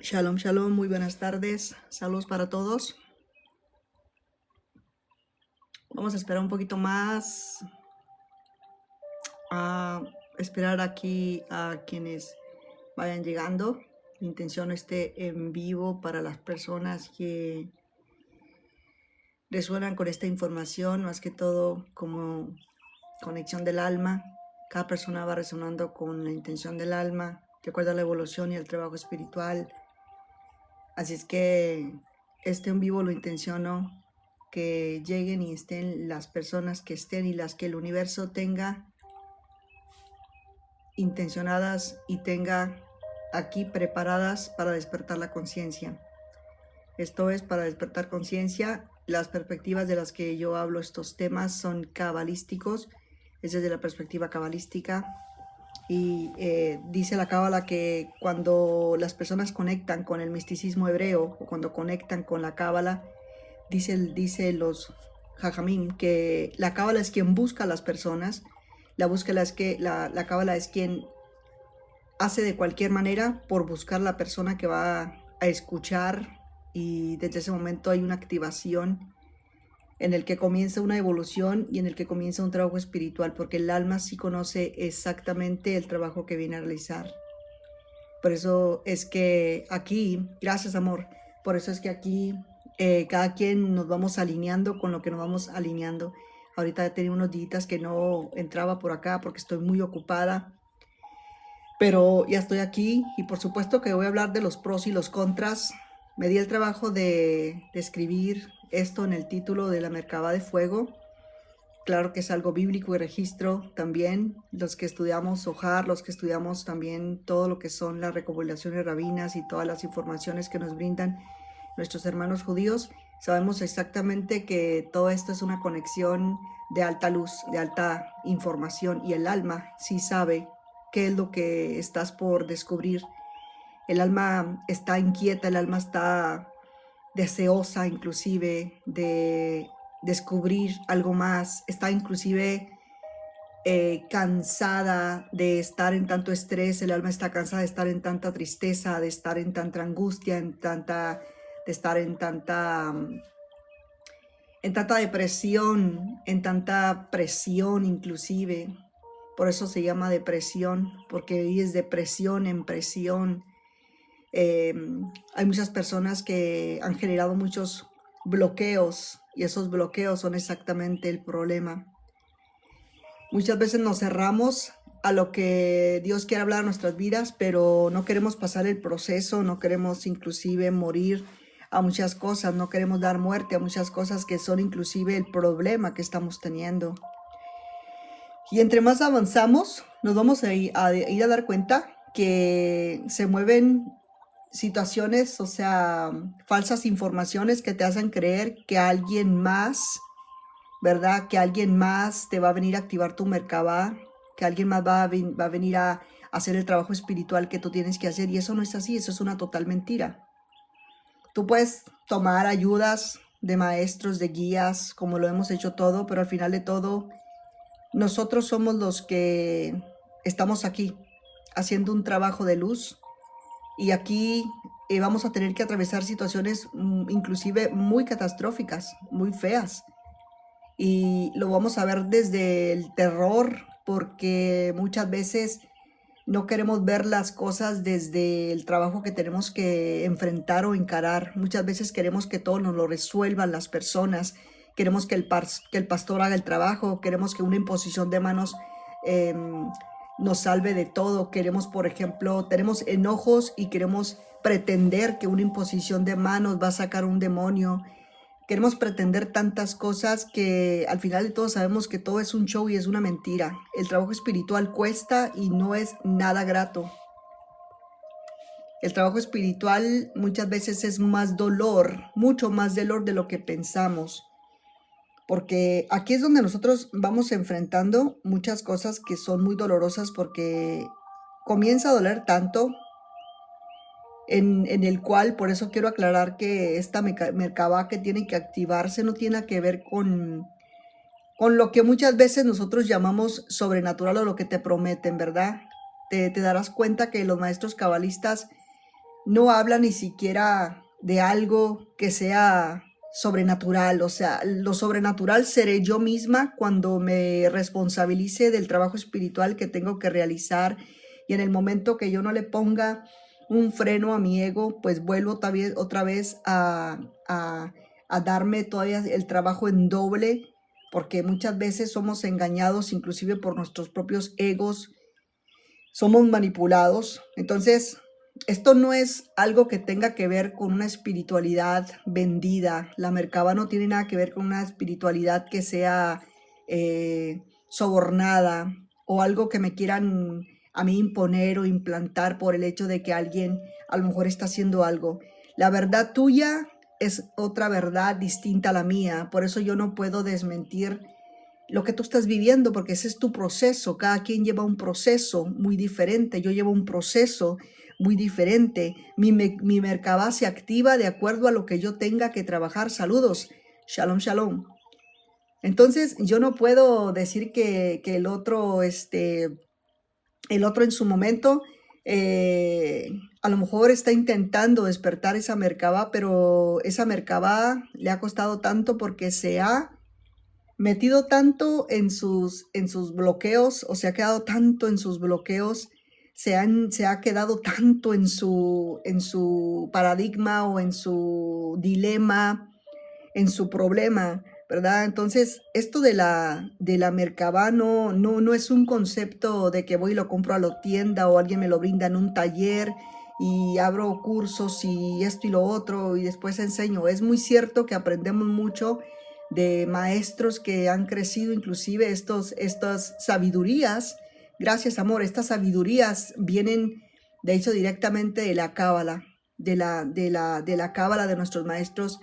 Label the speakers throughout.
Speaker 1: Shalom, shalom, muy buenas tardes. Saludos para todos. Vamos a esperar un poquito más, a esperar aquí a quienes vayan llegando. Mi intención esté en vivo para las personas que resuenan con esta información, más que todo como conexión del alma. Cada persona va resonando con la intención del alma, de acuerdo a la evolución y el trabajo espiritual. Así es que este en vivo lo intenciono que lleguen y estén las personas que estén y las que el universo tenga intencionadas y tenga aquí preparadas para despertar la conciencia. Esto es para despertar conciencia. Las perspectivas de las que yo hablo estos temas son cabalísticos, es desde la perspectiva cabalística. Y dice la cábala que cuando las personas conectan con el misticismo hebreo o cuando conectan con la cábala, dice los jajamim que la cábala es quien busca a las personas, la búsqueda es que la cábala es quien hace de cualquier manera por buscar la persona que va a escuchar, y desde ese momento hay una activación en el que comienza una evolución y en el que comienza un trabajo espiritual, porque el alma sí conoce exactamente el trabajo que viene a realizar. Por eso es que aquí, gracias amor, por eso es que aquí cada quien nos vamos alineando con lo que nos vamos alineando. Ahorita he tenido unos días que no entraba por acá porque estoy muy ocupada, pero ya estoy aquí y por supuesto que voy a hablar de los pros y los contras. Me di el trabajo de escribir esto en el título de la Merkabah de Fuego. Claro que es algo bíblico y registro también. Los que estudiamos Zohar, los que estudiamos también todo lo que son las recopilaciones rabinas y todas las informaciones que nos brindan nuestros hermanos judíos, sabemos exactamente que todo esto es una conexión de alta luz, de alta información, y el alma sí sabe qué es lo que estás por descubrir. El alma está inquieta, el alma está deseosa inclusive de descubrir algo más, está inclusive cansada de estar en tanto estrés, el alma está cansada de estar en tanta tristeza, de estar en tanta angustia, de estar en tanta depresión, en tanta presión inclusive. Por eso se llama depresión, porque ahí es depresión en presión. Hay muchas personas que han generado muchos bloqueos y esos bloqueos son exactamente el problema. Muchas veces nos cerramos a lo que Dios quiere hablar en nuestras vidas, pero no queremos pasar el proceso, no queremos inclusive morir a muchas cosas, no queremos dar muerte a muchas cosas que son inclusive el problema que estamos teniendo. Y entre más avanzamos, nos vamos a ir a dar cuenta que se mueven situaciones, o sea, falsas informaciones que te hacen creer que alguien más, ¿verdad? Que alguien más te va a venir a activar tu Merkabah, que alguien más va a venir a hacer el trabajo espiritual que tú tienes que hacer, y eso no es así, eso es una total mentira. Tú puedes tomar ayudas de maestros, de guías, como lo hemos hecho todo, pero al final de todo, nosotros somos los que estamos aquí haciendo un trabajo de luz, y aquí vamos a tener que atravesar situaciones inclusive muy catastróficas, muy feas. Y lo vamos a ver desde el terror, porque muchas veces no queremos ver las cosas desde el trabajo que tenemos que enfrentar o encarar. Muchas veces queremos que todo nos lo resuelvan las personas. Queremos que el pastor haga el trabajo. Queremos que una imposición de manos eh, nos salve de todo. Queremos, por ejemplo, tenemos enojos y queremos pretender que una imposición de manos va a sacar un demonio. Queremos pretender tantas cosas que al final de todo sabemos que todo es un show y es una mentira. El trabajo espiritual cuesta y no es nada grato. El trabajo espiritual muchas veces es más dolor, mucho más dolor de lo que pensamos. Porque aquí es donde nosotros vamos enfrentando muchas cosas que son muy dolorosas, porque comienza a doler tanto en el cual, por eso quiero aclarar que esta Merkabah que tiene que activarse no tiene que ver con lo que muchas veces nosotros llamamos sobrenatural o lo que te prometen, ¿verdad? Te darás cuenta que los maestros cabalistas no habla ni siquiera de algo que sea sobrenatural. O sea, lo sobrenatural seré yo misma cuando me responsabilice del trabajo espiritual que tengo que realizar, y en el momento que yo no le ponga un freno a mi ego, pues vuelvo otra vez a darme todavía el trabajo en doble, porque muchas veces somos engañados inclusive por nuestros propios egos, somos manipulados. Entonces, esto no es algo que tenga que ver con una espiritualidad vendida. La Merkabah no tiene nada que ver con una espiritualidad que sea sobornada, o algo que me quieran a mí imponer o implantar por el hecho de que alguien a lo mejor está haciendo algo. La verdad tuya es otra verdad distinta a la mía. Por eso yo no puedo desmentir lo que tú estás viviendo, porque ese es tu proceso. Cada quien lleva un proceso muy diferente. Yo llevo un proceso muy diferente. Mi Merkabah se activa de acuerdo a lo que yo tenga que trabajar. Saludos. Shalom, shalom. Entonces, yo no puedo decir que el otro en su momento, a lo mejor está intentando despertar esa Merkabah, pero esa Merkabah le ha costado tanto porque se ha metido tanto en sus bloqueos, o se ha quedado tanto en sus bloqueos, se ha quedado tanto en su paradigma, o en su dilema, en su problema, ¿verdad? Entonces, esto de la Merkabah no es un concepto de que voy y lo compro a la tienda, o alguien me lo brinda en un taller y abro cursos y esto y lo otro y después enseño. Es muy cierto que aprendemos mucho de maestros que han crecido, inclusive estas sabidurías. Gracias, amor. Estas sabidurías vienen, de hecho, directamente de la Cábala, de la Cábala, de nuestros maestros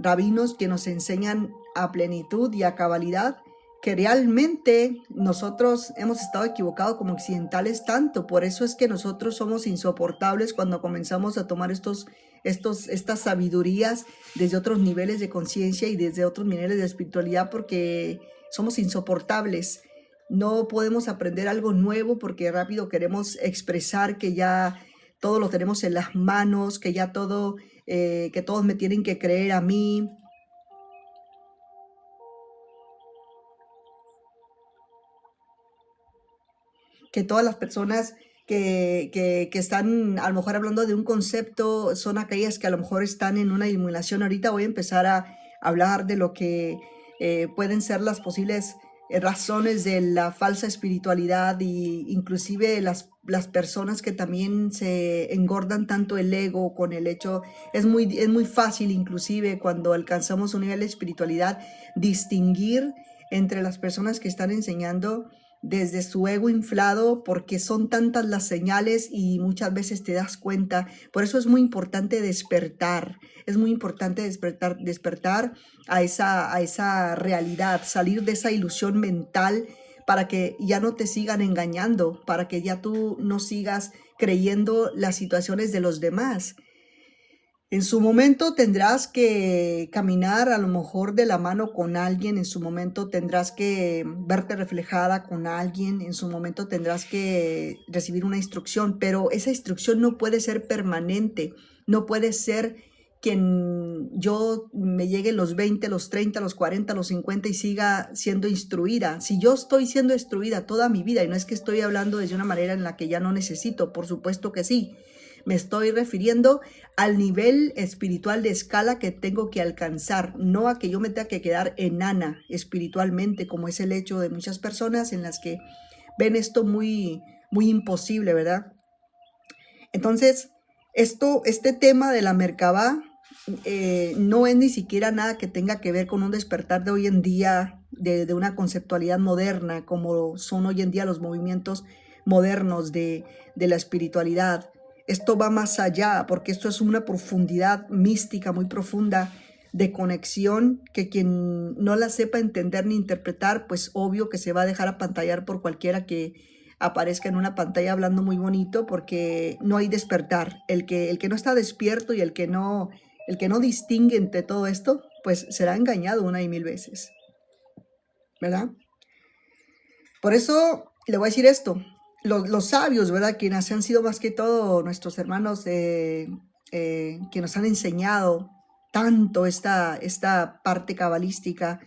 Speaker 1: rabinos, que nos enseñan a plenitud y a cabalidad, que realmente nosotros hemos estado equivocados como occidentales tanto. Por eso es que nosotros somos insoportables cuando comenzamos a tomar estas sabidurías desde otros niveles de conciencia y desde otros niveles de espiritualidad, porque somos insoportables. No podemos aprender algo nuevo porque rápido queremos expresar que ya todo lo tenemos en las manos, que ya todo, que todos me tienen que creer a mí. Que todas las personas que están a lo mejor hablando de un concepto son aquellas que a lo mejor están en una iluminación. Ahorita voy a empezar a hablar de lo que pueden ser las posibles razones de la falsa espiritualidad, y inclusive las personas que también se engordan tanto el ego con el hecho. Es muy fácil, inclusive cuando alcanzamos un nivel de espiritualidad, distinguir entre las personas que están enseñando desde su ego inflado, porque son tantas las señales y muchas veces te das cuenta. Por eso es muy importante despertar, es muy importante despertar a esa realidad, salir de esa ilusión mental, para que ya no te sigan engañando, para que ya tú no sigas creyendo las situaciones de los demás. En su momento tendrás que caminar a lo mejor de la mano con alguien, en su momento tendrás que verte reflejada con alguien, en su momento tendrás que recibir una instrucción, pero esa instrucción no puede ser permanente, no puede ser que yo me llegue los 20, los 30, los 40, los 50 y siga siendo instruida. Si yo estoy siendo instruida toda mi vida, y no es que estoy hablando de una manera en la que ya no necesito, por supuesto que sí. Me estoy refiriendo al nivel espiritual de escala que tengo que alcanzar, no a que yo me tenga que quedar enana espiritualmente, como es el hecho de muchas personas en las que ven esto muy imposible, ¿verdad? Entonces, este tema de la Merkabah no es ni siquiera nada que tenga que ver con un despertar de hoy en día, de una conceptualidad moderna, como son hoy en día los movimientos modernos de la espiritualidad. Esto va más allá, porque esto es una profundidad mística muy profunda de conexión, que quien no la sepa entender ni interpretar, pues obvio que se va a dejar apantallar por cualquiera que aparezca en una pantalla hablando muy bonito, porque no hay despertar. El que no está despierto y el que no distingue entre todo esto, pues será engañado una y mil veces, ¿verdad? Por eso le voy a decir esto. los sabios, ¿verdad? Quienes han sido más que todo nuestros hermanos que nos han enseñado tanto esta parte cabalística,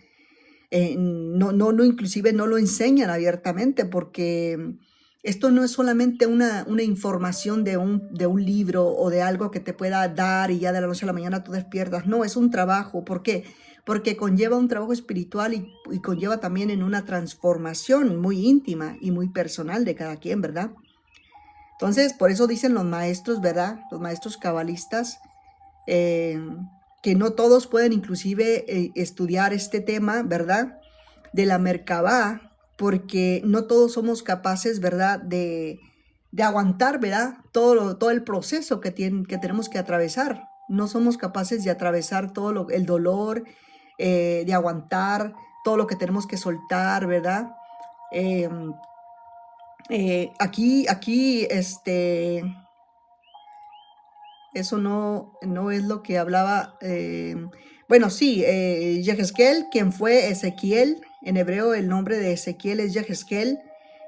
Speaker 1: no, inclusive no lo enseñan abiertamente porque esto no es solamente una información de un libro o de algo que te pueda dar y ya de la noche a la mañana tú despiertas. No, es un trabajo. ¿Por qué? Porque conlleva un trabajo espiritual y conlleva también en una transformación muy íntima y muy personal de cada quien, ¿verdad? Entonces, por eso dicen los maestros, ¿verdad? Los maestros cabalistas, eh, que no todos pueden inclusive estudiar este tema, ¿verdad? De la Merkabah, porque no todos somos capaces, ¿verdad? De aguantar, ¿verdad? Todo el proceso que tenemos que atravesar. No somos capaces de atravesar el dolor, de aguantar todo lo que tenemos que soltar, ¿verdad? Eh, aquí, eso no es lo que hablaba. Bueno, sí, Yehezkel, quien fue Ezequiel, en hebreo el nombre de Ezequiel es Yehezkel,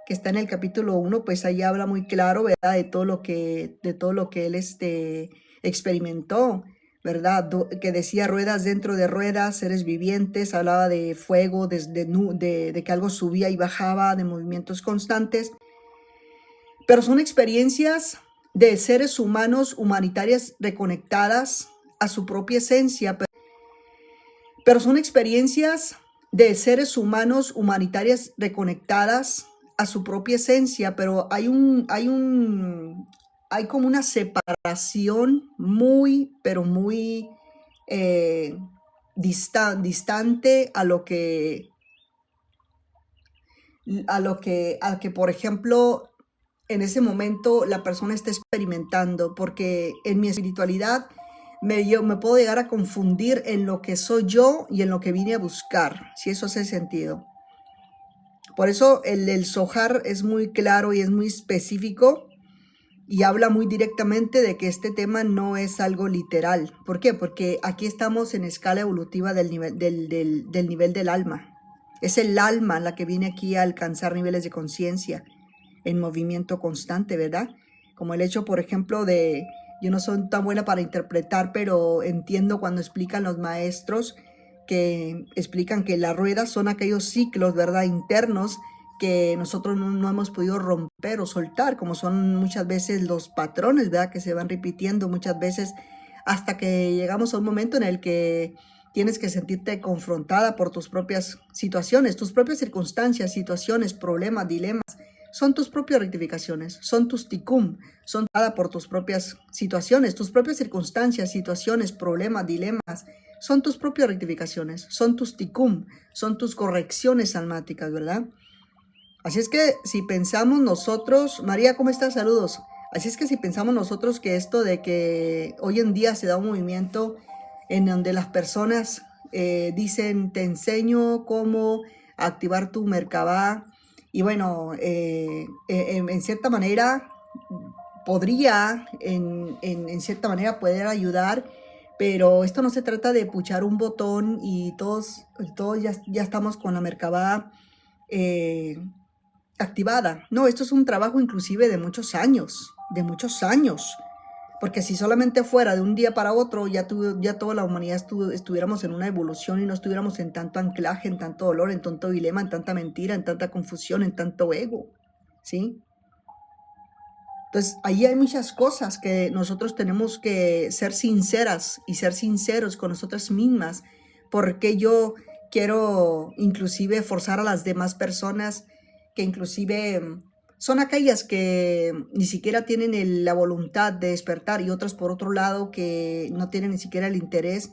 Speaker 1: que está en el capítulo 1, pues ahí habla muy claro, ¿verdad? De todo lo que él experimentó, ¿verdad? Que decía ruedas dentro de ruedas, seres vivientes, hablaba de fuego, de que algo subía y bajaba, de movimientos constantes. Pero son experiencias de seres humanos humanitarias reconectadas a su propia esencia, pero son experiencias de seres humanos humanitarias reconectadas a su propia esencia, pero hay como una separación muy, pero muy distante a que, por ejemplo, en ese momento la persona está experimentando, porque en mi espiritualidad me puedo llegar a confundir en lo que soy yo y en lo que vine a buscar, si eso hace sentido. Por eso el Zohar es muy claro y es muy específico y habla muy directamente de que este tema no es algo literal. ¿Por qué? Porque aquí estamos en escala evolutiva del nivel del alma. Es el alma la que viene aquí a alcanzar niveles de conciencia en movimiento constante, ¿verdad? Como el hecho, por ejemplo, yo no soy tan buena para interpretar, pero entiendo cuando explican los maestros que explican que las ruedas son aquellos ciclos, ¿verdad? Internos que nosotros no hemos podido romper o soltar, como son muchas veces los patrones, ¿verdad? Que se van repitiendo muchas veces hasta que llegamos a un momento en el que tienes que sentirte confrontada por tus propias situaciones, tus propias circunstancias, situaciones, problemas, dilemas. Son tus propias rectificaciones, son tus tikkun, son dadas por tus propias situaciones, tus propias circunstancias, situaciones, problemas, dilemas. Son tus propias rectificaciones, son tus tikkun, son tus correcciones almáticas, ¿verdad? Así es que si pensamos nosotros, María, ¿cómo estás? Saludos. Así es que si pensamos nosotros que esto de que hoy en día se da un movimiento en donde las personas dicen, te enseño cómo activar tu Merkabah, y bueno, en cierta manera podría, en cierta manera poder ayudar, pero esto no se trata de puchar un botón y todos ya estamos con la Merkabah activada. No, esto es un trabajo inclusive de muchos años, porque si solamente fuera de un día para otro, ya toda la humanidad estuviéramos en una evolución y no estuviéramos en tanto anclaje, en tanto dolor, en tanto dilema, en tanta mentira, en tanta confusión, en tanto ego, ¿sí? Entonces, ahí hay muchas cosas que nosotros tenemos que ser sinceras y ser sinceros con nosotras mismas, porque yo quiero inclusive forzar a las demás personas que inclusive son aquellas que ni siquiera tienen la voluntad de despertar, y otras por otro lado que no tienen ni siquiera el interés,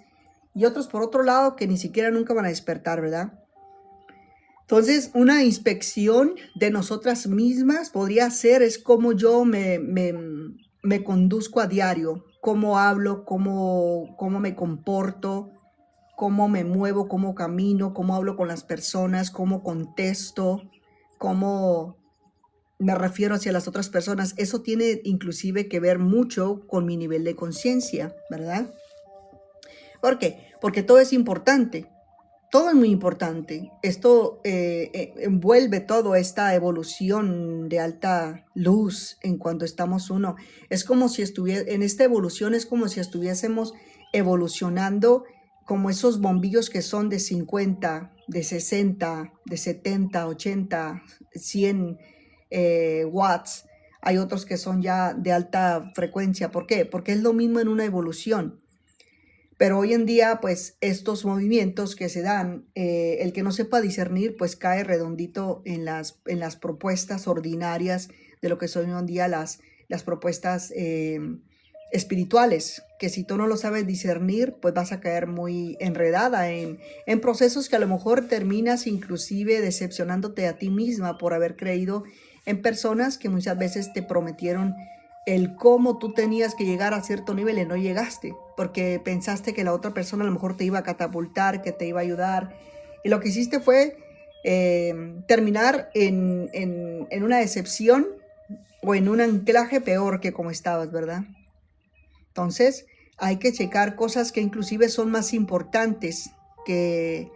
Speaker 1: y otros por otro lado que ni siquiera nunca van a despertar, ¿verdad? Entonces, una inspección de nosotras mismas podría ser, es cómo yo me conduzco a diario, cómo hablo, cómo me comporto, cómo me muevo, cómo camino, cómo hablo con las personas, cómo contesto, cómo me refiero hacia las otras personas. Eso tiene inclusive que ver mucho con mi nivel de conciencia, ¿verdad? ¿Por qué? Porque todo es importante. todo es muy importante. Esto envuelve toda esta evolución de alta luz en cuanto estamos uno. Es como si estuviera, en esta evolución es como si estuviésemos evolucionando como esos bombillos que son de 50, de 60, de 70, 80, 100 watts. Hay otros que son ya de alta frecuencia. ¿Por qué? Porque es lo mismo en una evolución. Pero hoy en día, pues estos movimientos que se dan, el que no sepa discernir, pues cae redondito en las propuestas ordinarias de lo que son hoy en día las propuestas espirituales, que si tú no lo sabes discernir, pues vas a caer muy enredada en procesos que a lo mejor terminas inclusive decepcionándote a ti misma por haber creído en personas que muchas veces te prometieron el cómo tú tenías que llegar a cierto nivel y no llegaste, porque pensaste que la otra persona a lo mejor te iba a catapultar, que te iba a ayudar, y lo que hiciste fue terminar en una decepción o en un anclaje peor que como estabas, ¿verdad? Entonces hay que checar cosas que inclusive son más importantes, que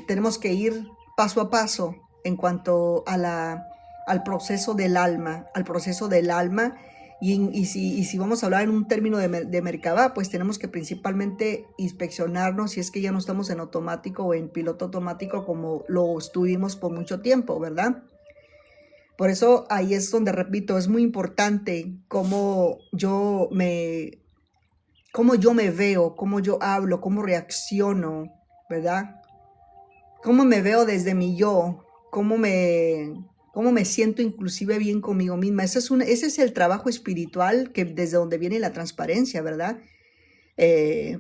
Speaker 1: tenemos que ir paso a paso en cuanto a al proceso del alma, y si vamos a hablar en un término de Merkabah, pues tenemos que principalmente inspeccionarnos si es que ya no estamos en automático o en piloto automático como lo estuvimos por mucho tiempo, ¿verdad? Por eso ahí es donde, repito, es muy importante cómo yo me veo, cómo yo hablo, cómo reacciono, ¿verdad? Cómo me veo desde mi yo, cómo me siento inclusive bien conmigo misma. Ese es el trabajo espiritual que desde donde viene la transparencia, ¿verdad?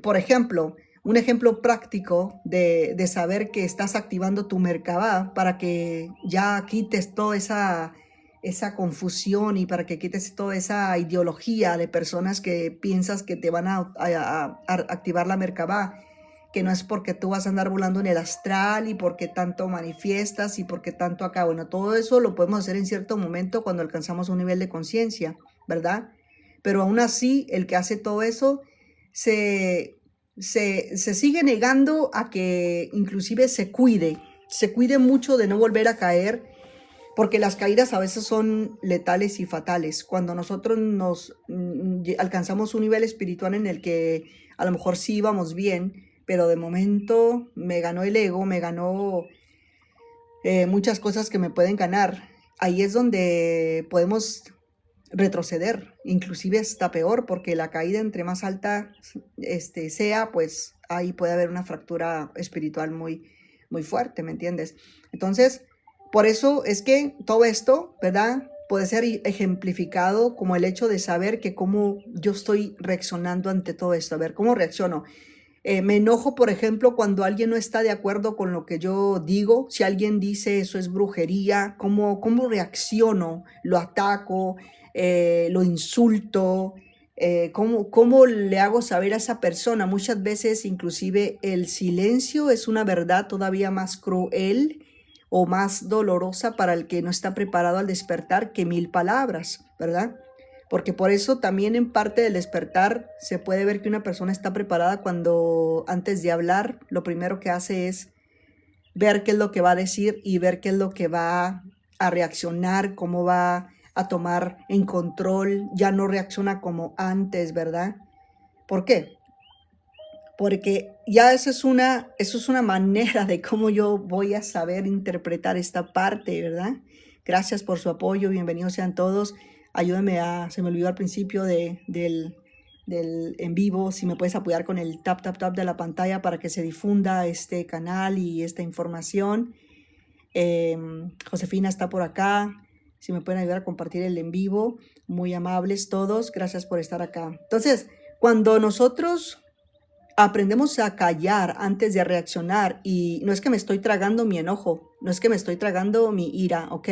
Speaker 1: Por ejemplo, un ejemplo práctico de saber que estás activando tu Merkabah para que ya quites toda esa confusión y para que quites toda esa ideología de personas que piensas que te van a activar la Merkabah, que no es porque tú vas a andar volando en el astral y porque tanto manifiestas y porque tanto acá. Bueno, todo eso lo podemos hacer en cierto momento cuando alcanzamos un nivel de conciencia, ¿verdad? Pero aún así, el que hace todo eso se, se sigue negando a que inclusive se cuide mucho de no volver a caer, porque las caídas a veces son letales y fatales. Cuando nosotros alcanzamos un nivel espiritual en el que a lo mejor sí íbamos bien, pero de momento me ganó el ego, me ganó muchas cosas que me pueden ganar. Ahí es donde podemos retroceder, inclusive está peor, porque la caída entre más alta sea, pues ahí puede haber una fractura espiritual muy, muy fuerte, ¿me entiendes? Entonces, por eso es que todo esto, ¿verdad? Puede ser ejemplificado como el hecho de saber que cómo yo estoy reaccionando ante todo esto, a ver, ¿cómo reacciono? Me enojo, por ejemplo, cuando alguien no está de acuerdo con lo que yo digo. Si alguien dice eso es brujería, ¿cómo reacciono? ¿Lo ataco? ¿Lo insulto? ¿Cómo le hago saber a esa persona? Muchas veces, inclusive, el silencio es una verdad todavía más cruel o más dolorosa para el que no está preparado al despertar que 1000 palabras, ¿verdad? Porque por eso también en parte del despertar se puede ver que una persona está preparada cuando antes de hablar lo primero que hace es ver qué es lo que va a decir y ver qué es lo que va a reaccionar, cómo va a tomar en control, ya no reacciona como antes, ¿verdad? ¿Por qué? Porque ya eso es una manera de cómo yo voy a saber interpretar esta parte, ¿verdad? Gracias por su apoyo, bienvenidos sean todos. Ayúdame se me olvidó al principio del en vivo, si me puedes apoyar con el tap, tap, tap de la pantalla para que se difunda este canal y esta información. Josefina está por acá, si me pueden ayudar a compartir el en vivo, muy amables todos, gracias por estar acá. Entonces, cuando nosotros aprendemos a callar antes de reaccionar, y no es que me estoy tragando mi enojo, no es que me estoy tragando mi ira, ¿ok?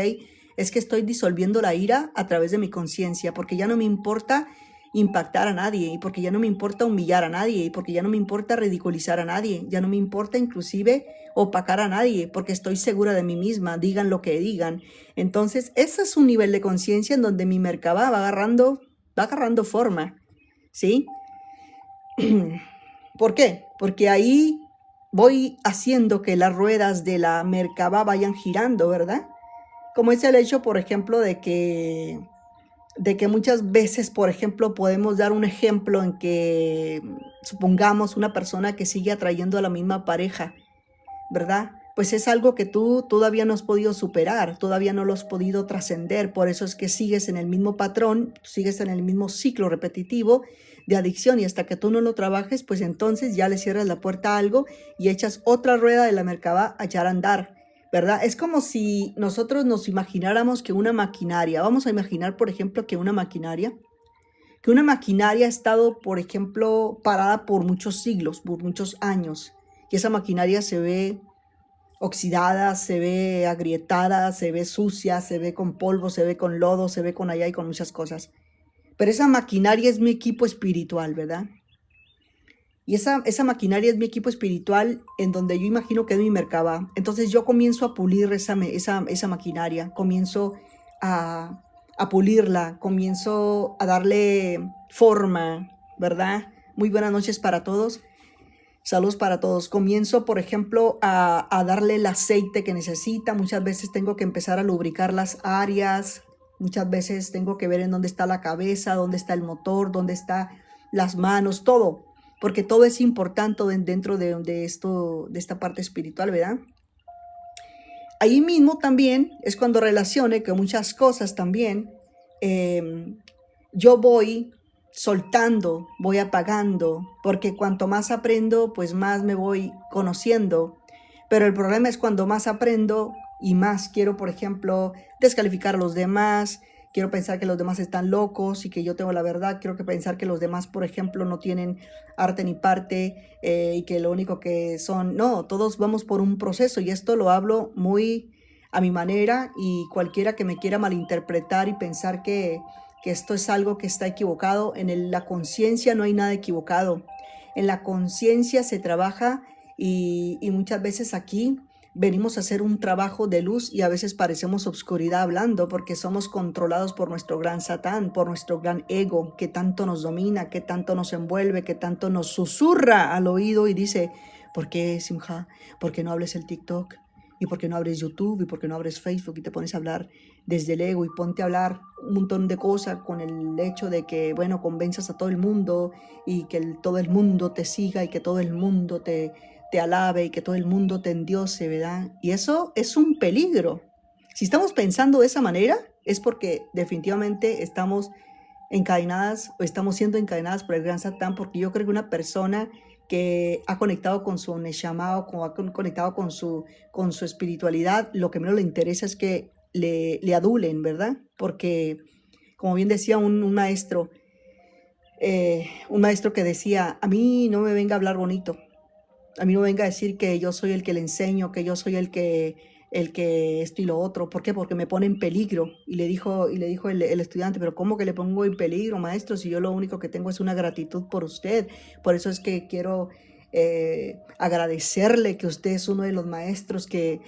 Speaker 1: Es que estoy disolviendo la ira a través de mi conciencia, porque ya no me importa impactar a nadie, y porque ya no me importa humillar a nadie, y porque ya no me importa ridiculizar a nadie, ya no me importa inclusive opacar a nadie, porque estoy segura de mí misma, digan lo que digan. Entonces, ese es un nivel de conciencia en donde mi Merkabah va agarrando forma, ¿sí? ¿Por qué? Porque ahí voy haciendo que las ruedas de la Merkabah vayan girando, ¿verdad? Como es el hecho, por ejemplo, de que muchas veces, por ejemplo, podemos dar un ejemplo en que, supongamos, una persona que sigue atrayendo a la misma pareja, ¿verdad? Pues es algo que tú todavía no has podido superar, todavía no lo has podido trascender, por eso es que sigues en el mismo patrón, sigues en el mismo ciclo repetitivo de adicción y hasta que tú no lo trabajes, pues entonces ya le cierras la puerta a algo y echas otra rueda de la Merkabah a echar a andar, ¿verdad? Es como si nosotros nos imagináramos que una maquinaria, vamos a imaginar, por ejemplo, que una maquinaria ha estado, por ejemplo, parada por muchos siglos, por muchos años, y esa maquinaria se ve oxidada, se ve agrietada, se ve sucia, se ve con polvo, se ve con lodo, se ve con allá y con muchas cosas. Pero esa maquinaria es mi equipo espiritual, ¿verdad? Y esa maquinaria es mi equipo espiritual en donde yo imagino que es mi Merkabah. Entonces yo comienzo a pulir esa maquinaria, comienzo a, a pulirla, comienzo a darle forma, ¿verdad? Muy buenas noches para todos. Saludos para todos. Comienzo, por ejemplo, a darle el aceite que necesita. Muchas veces tengo que empezar a lubricar las áreas. Muchas veces tengo que ver en dónde está la cabeza, dónde está el motor, dónde están las manos, todo. Porque todo es importante dentro de esto, de esta parte espiritual, ¿verdad? Ahí mismo también es cuando relacione que muchas cosas también yo voy soltando, voy apagando, porque cuanto más aprendo, pues más me voy conociendo. Pero el problema es cuando más aprendo y más quiero, por ejemplo, descalificar a los demás, quiero pensar que los demás están locos y que yo tengo la verdad, quiero pensar que los demás, por ejemplo, no tienen arte ni parte y que lo único que son, no, todos vamos por un proceso y esto lo hablo muy a mi manera y cualquiera que me quiera malinterpretar y pensar que esto es algo que está equivocado, la conciencia no hay nada equivocado, en la conciencia se trabaja y muchas veces aquí venimos a hacer un trabajo de luz y a veces parecemos obscuridad hablando porque somos controlados por nuestro gran Satán, por nuestro gran ego que tanto nos domina, que tanto nos envuelve, que tanto nos susurra al oído y dice, ¿por qué, Simha? ¿Por qué no hables el TikTok? ¿Y por qué no abres YouTube? ¿Y por qué no abres Facebook? Y te pones a hablar desde el ego y ponte a hablar un montón de cosas con el hecho de que, bueno, convenzas a todo el mundo y que todo el mundo te siga y que todo el mundo te alabe y que todo el mundo te endiose, ¿verdad? Y eso es un peligro. Si estamos pensando de esa manera, es porque definitivamente estamos encadenadas o estamos siendo encadenadas por el gran Satán, porque yo creo que una persona que ha conectado con su Neshama o ha conectado con su espiritualidad, lo que menos le interesa es que le adulen, ¿verdad? Porque, como bien decía un maestro que decía, a mí no me venga a hablar bonito, a mí no venga a decir que yo soy el que le enseño, que yo soy el que esto y lo otro. ¿Por qué? Porque me pone en peligro. Y le dijo el estudiante, pero ¿cómo que le pongo en peligro, maestro? Si yo lo único que tengo es una gratitud por usted. Por eso es que quiero agradecerle que usted es uno de los maestros que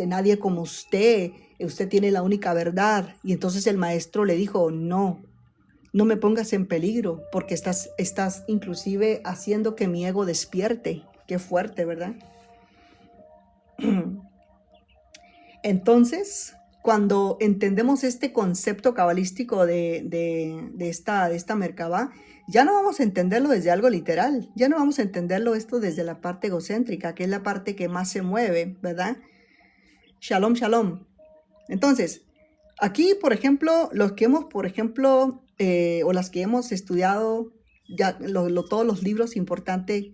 Speaker 1: nadie como usted tiene la única verdad. Y entonces el maestro le dijo, no. No me pongas en peligro porque estás inclusive haciendo que mi ego despierte. Qué fuerte, ¿verdad? Entonces, cuando entendemos este concepto cabalístico de esta Merkabah, ya no vamos a entenderlo desde algo literal, ya no vamos a entenderlo esto desde la parte egocéntrica, que es la parte que más se mueve, ¿verdad? Shalom, shalom. Entonces, aquí, por ejemplo, los que hemos, por ejemplo, o las que hemos estudiado ya todos los libros importantes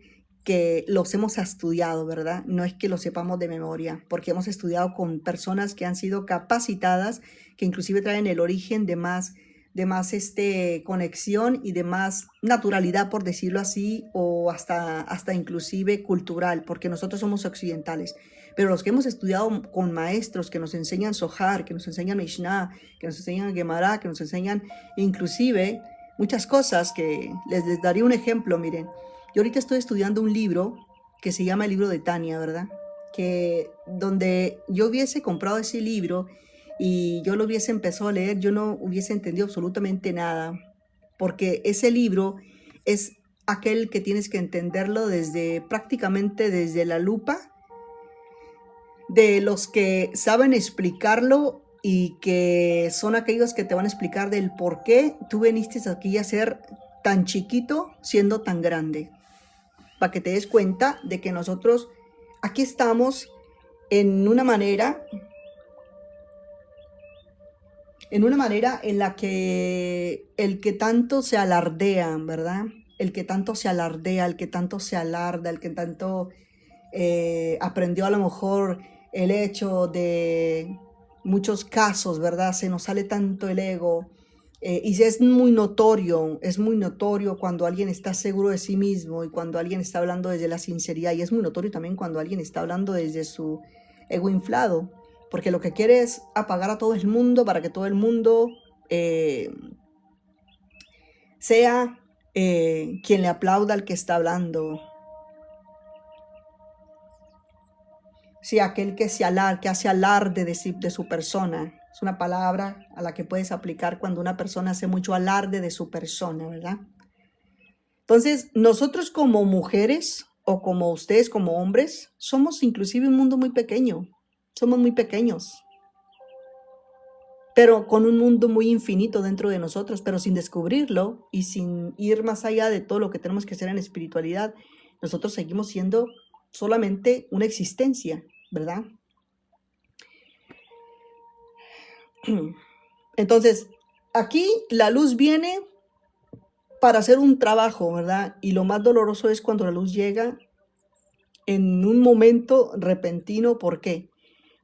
Speaker 1: que los hemos estudiado, ¿verdad? No es que los sepamos de memoria, porque hemos estudiado con personas que han sido capacitadas, que inclusive traen el origen de más conexión y de más naturalidad, por decirlo así, o hasta inclusive cultural, porque nosotros somos occidentales. Pero los que hemos estudiado con maestros que nos enseñan Zohar, que nos enseñan Mishnah, que nos enseñan Gemara, que nos enseñan inclusive muchas cosas que les daría un ejemplo, miren. Yo ahorita estoy estudiando un libro que se llama el libro de Tania, ¿verdad? Que donde yo hubiese comprado ese libro y yo lo hubiese empezado a leer, yo no hubiese entendido absolutamente nada, porque ese libro es aquel que tienes que entenderlo prácticamente desde la lupa de los que saben explicarlo y que son aquellos que te van a explicar del por qué tú viniste aquí a ser tan chiquito siendo tan grande. Para que te des cuenta de que nosotros aquí estamos en una manera en la que el que tanto se alardea, ¿verdad? El que tanto se alardea, el que tanto se alarda, el que tanto aprendió a lo mejor el hecho de muchos casos, ¿verdad? Se nos sale tanto el ego. Y es muy notorio cuando alguien está seguro de sí mismo y cuando alguien está hablando desde la sinceridad. Y es muy notorio también cuando alguien está hablando desde su ego inflado, porque lo que quiere es apagar a todo el mundo para que todo el mundo sea quien le aplauda al que está hablando. Sí, aquel que hace alarde de su persona. Es una palabra a la que puedes aplicar cuando una persona hace mucho alarde de su persona, ¿verdad? Entonces, nosotros como mujeres o como ustedes como hombres, somos inclusive un mundo muy pequeño. Somos muy pequeños, pero con un mundo muy infinito dentro de nosotros, pero sin descubrirlo y sin ir más allá de todo lo que tenemos que hacer en espiritualidad, nosotros seguimos siendo solamente una existencia, ¿verdad? Entonces, aquí la luz viene para hacer un trabajo, ¿verdad? Y lo más doloroso es cuando la luz llega en un momento repentino. ¿Por qué?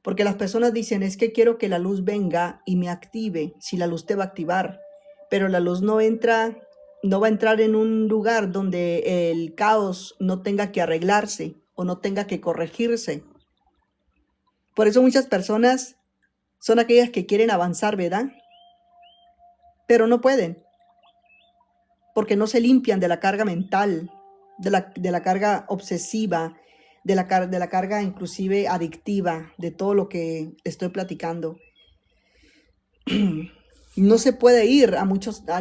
Speaker 1: Porque las personas dicen, es que quiero que la luz venga y me active, si la luz te va a activar, pero la luz no va a entrar en un lugar donde el caos no tenga que arreglarse o no tenga que corregirse. Por eso muchas personas son aquellas que quieren avanzar, ¿verdad? Pero no pueden, porque no se limpian de la carga mental, de la carga obsesiva, de la carga inclusive adictiva, de todo lo que estoy platicando. No se puede ir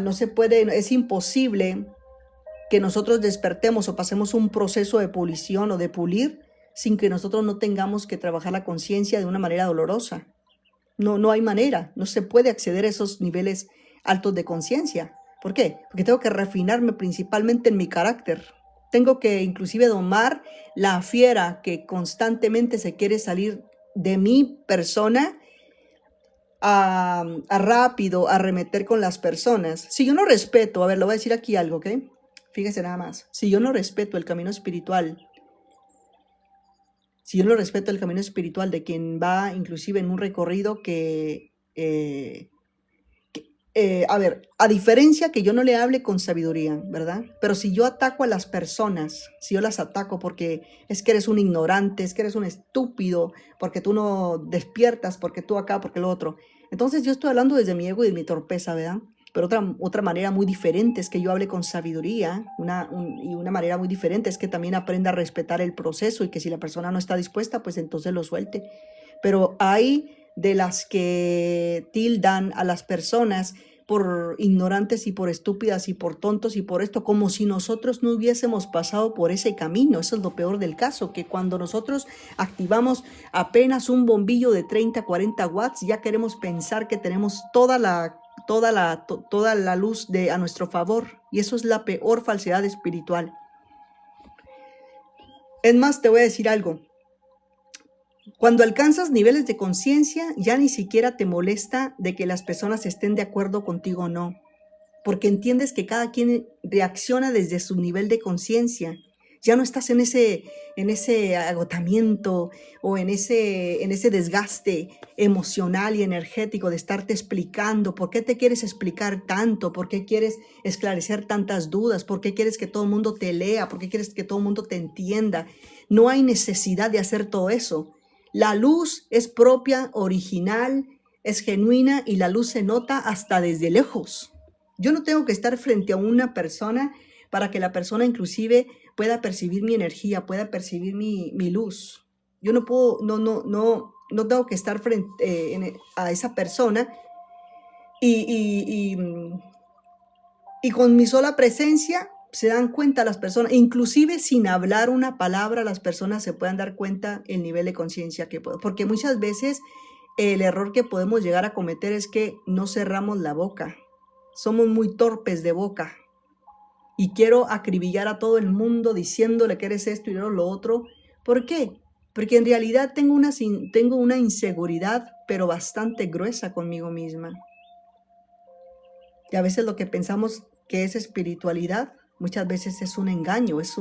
Speaker 1: no se puede, es imposible que nosotros despertemos o pasemos un proceso de pulición o de pulir sin que nosotros no tengamos que trabajar la conciencia de una manera dolorosa. No hay manera, no se puede acceder a esos niveles altos de conciencia. ¿Por qué? Porque tengo que refinarme principalmente en mi carácter. Tengo que inclusive domar la fiera que constantemente se quiere salir de mi persona a rápido arremeter con las personas. Si yo no respeto, a ver, lo voy a decir aquí algo, ¿ok? Fíjese nada más. Si yo no respeto el camino espiritual, de quien va inclusive en un recorrido a ver, a diferencia que yo no le hable con sabiduría, ¿verdad? Pero si yo ataco a las personas, si yo las ataco porque es que eres un ignorante, es que eres un estúpido, porque tú no despiertas, porque tú acá, porque lo otro. Entonces yo estoy hablando desde mi ego y de mi torpeza, ¿verdad? Pero otra manera muy diferente es que yo hable con sabiduría, y una manera muy diferente es que también aprenda a respetar el proceso y que si la persona no está dispuesta, pues entonces lo suelte. Pero hay de las que tildan a las personas por ignorantes y por estúpidas y por tontos y por esto, como si nosotros no hubiésemos pasado por ese camino. Eso es lo peor del caso, que cuando nosotros activamos apenas un bombillo de 30, 40 watts, ya queremos pensar que tenemos toda la luz a nuestro favor, y eso es la peor falsedad espiritual. Es más, te voy a decir algo. Cuando alcanzas niveles de conciencia, ya ni siquiera te molesta de que las personas estén de acuerdo contigo o no, porque entiendes que cada quien reacciona desde su nivel de conciencia. Ya no estás en ese agotamiento o en ese desgaste emocional y energético de estarte explicando por qué te quieres explicar tanto, por qué quieres esclarecer tantas dudas, por qué quieres que todo el mundo te lea, por qué quieres que todo el mundo te entienda. No hay necesidad de hacer todo eso. La luz es propia, original, es genuina y la luz se nota hasta desde lejos. Yo no tengo que estar frente a una persona para que la persona inclusive pueda percibir mi energía, pueda percibir mi luz. Yo no puedo, no tengo que estar frente a esa persona y con mi sola presencia se dan cuenta las personas, inclusive sin hablar una palabra, las personas se pueden dar cuenta el nivel de conciencia que puedo. Porque muchas veces el error que podemos llegar a cometer es que no cerramos la boca. Somos muy torpes de boca. Y quiero acribillar a todo el mundo diciéndole que eres esto y lo otro. ¿Por qué? Porque en realidad tengo una inseguridad, pero bastante gruesa conmigo misma. Y a veces lo que pensamos que es espiritualidad, muchas veces es un engaño, es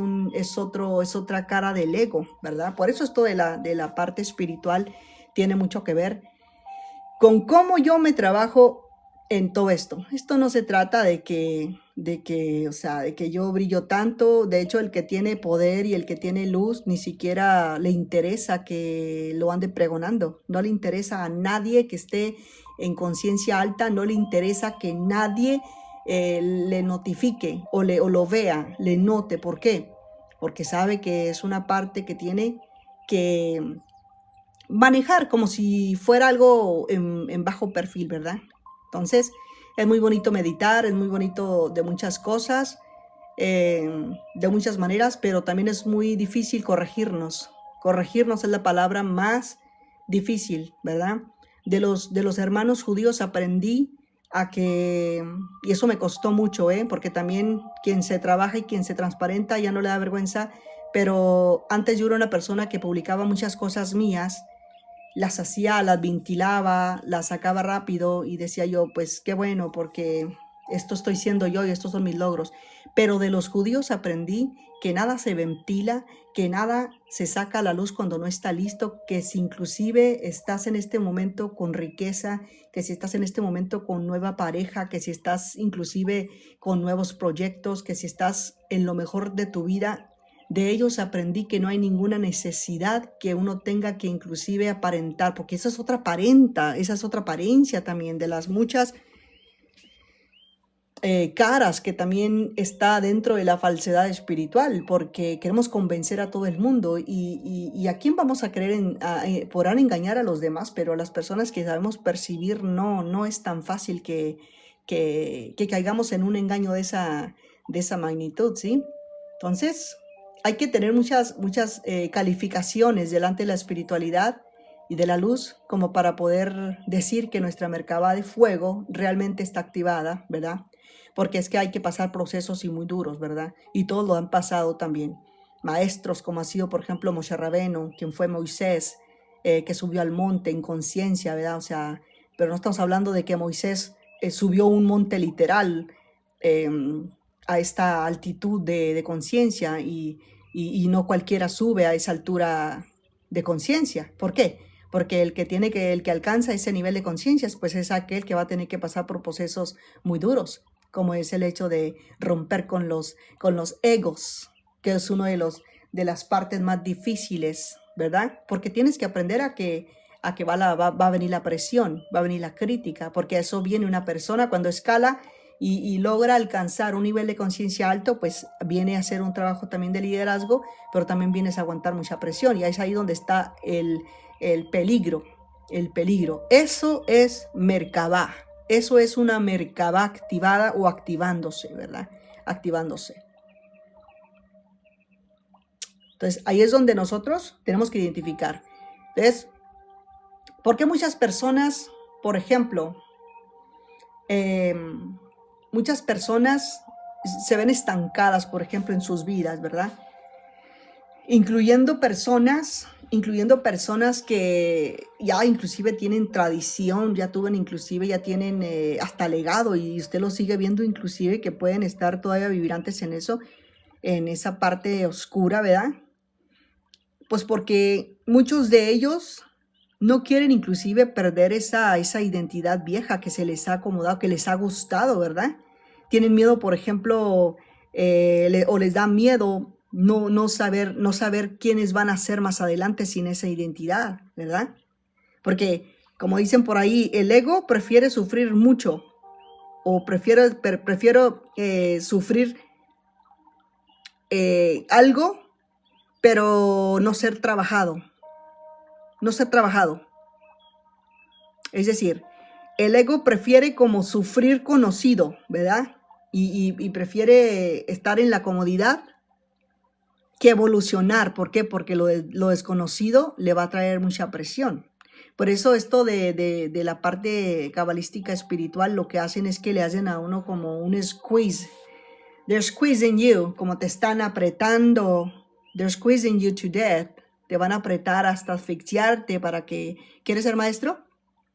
Speaker 1: otra cara del ego, ¿verdad? Por eso esto de la parte espiritual tiene mucho que ver con cómo yo me trabajo en todo esto. Esto no se trata de que yo brillo tanto. De hecho, el que tiene poder y el que tiene luz ni siquiera le interesa que lo ande pregonando. No le interesa a nadie que esté en conciencia alta, no le interesa que nadie le notifique o lo vea, le note. ¿Por qué? Porque sabe que es una parte que tiene que manejar como si fuera algo en bajo perfil, ¿verdad? Entonces, es muy bonito meditar, es muy bonito de muchas cosas, de muchas maneras, pero también es muy difícil corregirnos. Corregirnos es la palabra más difícil, ¿verdad? De los hermanos judíos aprendí y eso me costó mucho, porque también quien se trabaja y quien se transparenta ya no le da vergüenza, pero antes yo era una persona que publicaba muchas cosas mías, las hacía, las ventilaba, las sacaba rápido y decía yo, pues qué bueno, porque esto estoy siendo yo y estos son mis logros. Pero de los judíos aprendí que nada se ventila, que nada se saca a la luz cuando no está listo, que si inclusive estás en este momento con riqueza, que si estás en este momento con nueva pareja, que si estás inclusive con nuevos proyectos, que si estás en lo mejor de tu vida, de ellos aprendí que no hay ninguna necesidad que uno tenga que inclusive aparentar, porque esa es otra apariencia también de las muchas caras que también está dentro de la falsedad espiritual, porque queremos convencer a todo el mundo y a quién vamos a creer, podrán engañar a los demás, pero a las personas que sabemos percibir no es tan fácil que caigamos en un engaño de esa magnitud, ¿sí? Entonces, hay que tener muchas calificaciones delante de la espiritualidad y de la luz como para poder decir que nuestra Merkabah de fuego realmente está activada, ¿verdad? Porque es que hay que pasar procesos y muy duros, ¿verdad? Y todos lo han pasado también. Maestros como ha sido, por ejemplo, Moshe Rabbeinu, quien fue Moisés, que subió al monte en conciencia, ¿verdad? O sea, pero no estamos hablando de que Moisés subió un monte literal, a esta altitud de conciencia y no cualquiera sube a esa altura de conciencia. ¿Por qué? Porque el que alcanza ese nivel de conciencia, pues es aquel que va a tener que pasar por procesos muy duros, como es el hecho de romper con los egos, que es uno de las partes más difíciles, ¿verdad? Porque tienes que aprender a que va a venir la presión, va a venir la crítica, porque a eso viene una persona cuando escala y logra alcanzar un nivel de conciencia alto, pues viene a hacer un trabajo también de liderazgo, pero también vienes a aguantar mucha presión y es ahí donde está el peligro, el peligro. Eso es Merkabah, eso es una Merkabah activada o activándose, ¿verdad? Activándose. Entonces, ahí es donde nosotros tenemos que identificar. Entonces, ¿por qué muchas personas, por ejemplo, muchas personas se ven estancadas, por ejemplo, en sus vidas, ¿verdad? Incluyendo personas que ya inclusive tienen tradición, ya tienen hasta legado y usted lo sigue viendo inclusive que pueden estar todavía vibrantes en eso, en esa parte oscura, ¿verdad? Pues porque muchos de ellos no quieren inclusive perder esa identidad vieja que se les ha acomodado, que les ha gustado, ¿verdad? Tienen miedo, por ejemplo, o les da miedo no saber quiénes van a ser más adelante sin esa identidad, ¿verdad? Porque, como dicen por ahí, el ego prefiere sufrir mucho o prefiero sufrir algo, pero no ser trabajado. No ser trabajado. Es decir, el ego prefiere como sufrir conocido, ¿verdad? y prefiere estar en la comodidad que evolucionar. ¿Por qué? Porque lo desconocido le va a traer mucha presión. Por eso esto de la parte cabalística espiritual, lo que hacen es que le hacen a uno como un squeeze. They're squeezing you, como te están apretando. They're squeezing you to death. Te van a apretar hasta asfixiarte para que... ¿Quieres ser maestro?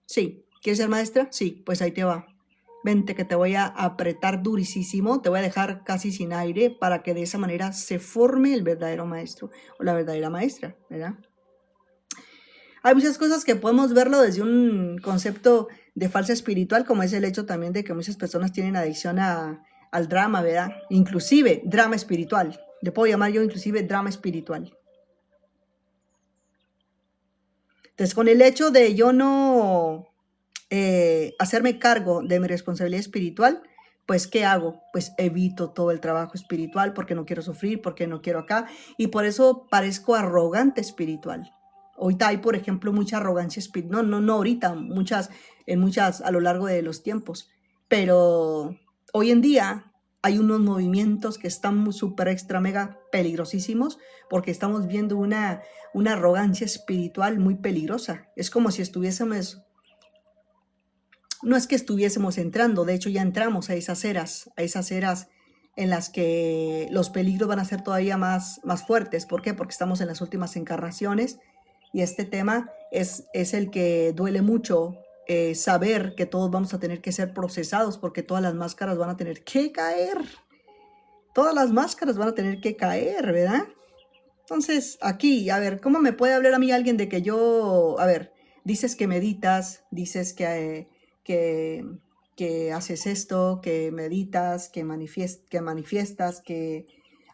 Speaker 1: Sí. ¿Quieres ser maestra? Sí, pues ahí te va. Vente que te voy a apretar durísimo, te voy a dejar casi sin aire para que de esa manera se forme el verdadero maestro o la verdadera maestra, ¿verdad? Hay muchas cosas que podemos verlo desde un concepto de falsa espiritual, como es el hecho también de que muchas personas tienen adicción al drama, ¿verdad? Inclusive drama espiritual. Le puedo llamar yo inclusive drama espiritual. Entonces, con el hecho de yo no hacerme cargo de mi responsabilidad espiritual, pues ¿qué hago? Pues evito todo el trabajo espiritual porque no quiero sufrir, porque no quiero acá, y por eso parezco arrogante espiritual. Ahorita hay, por ejemplo, mucha arrogancia espiritual, no ahorita, en muchas a lo largo de los tiempos, pero hoy en día hay unos movimientos que están súper extra mega peligrosísimos porque estamos viendo una arrogancia espiritual muy peligrosa. Es como si estuviésemos, no es que estuviésemos entrando, de hecho ya entramos a esas eras en las que los peligros van a ser todavía más fuertes. ¿Por qué? Porque estamos en las últimas encarnaciones y este tema es el que duele mucho, saber que todos vamos a tener que ser procesados porque todas las máscaras van a tener que caer. Todas las máscaras van a tener que caer, ¿verdad? Entonces, aquí, a ver, ¿cómo me puede hablar a mí alguien de que yo, a ver, dices que meditas, dices que haces esto, que meditas, que manifiestas, que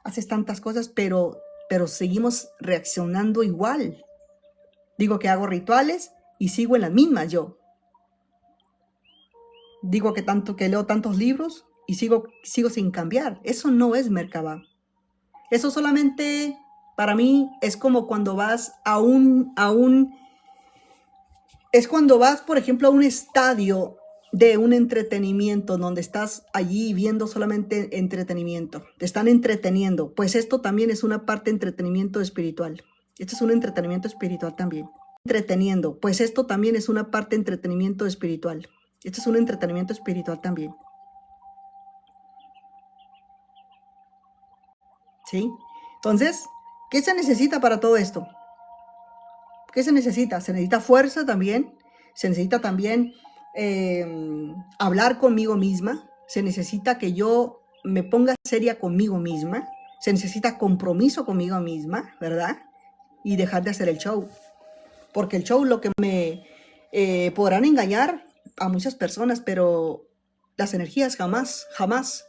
Speaker 1: haces tantas cosas, pero seguimos reaccionando igual? Digo que hago rituales y sigo en las mismas yo. Digo que leo tantos libros y sigo sin cambiar. Eso no es Merkabah. Eso solamente para mí es como cuando vas es cuando vas, por ejemplo, a un estadio de un entretenimiento donde estás allí viendo solamente entretenimiento. Te están entreteniendo. Pues esto también es una parte de entretenimiento espiritual. Esto es un entretenimiento espiritual también. Entreteniendo. Pues esto también es una parte de entretenimiento espiritual. Esto es un entretenimiento espiritual también. ¿Sí? Entonces, ¿qué se necesita para todo esto? ¿Qué se necesita? Se necesita fuerza también. Se necesita también hablar conmigo misma. Se necesita que yo me ponga seria conmigo misma. Se necesita compromiso conmigo misma, ¿verdad? Y dejar de hacer el show. Porque el show lo que me podrán engañar a muchas personas, pero las energías jamás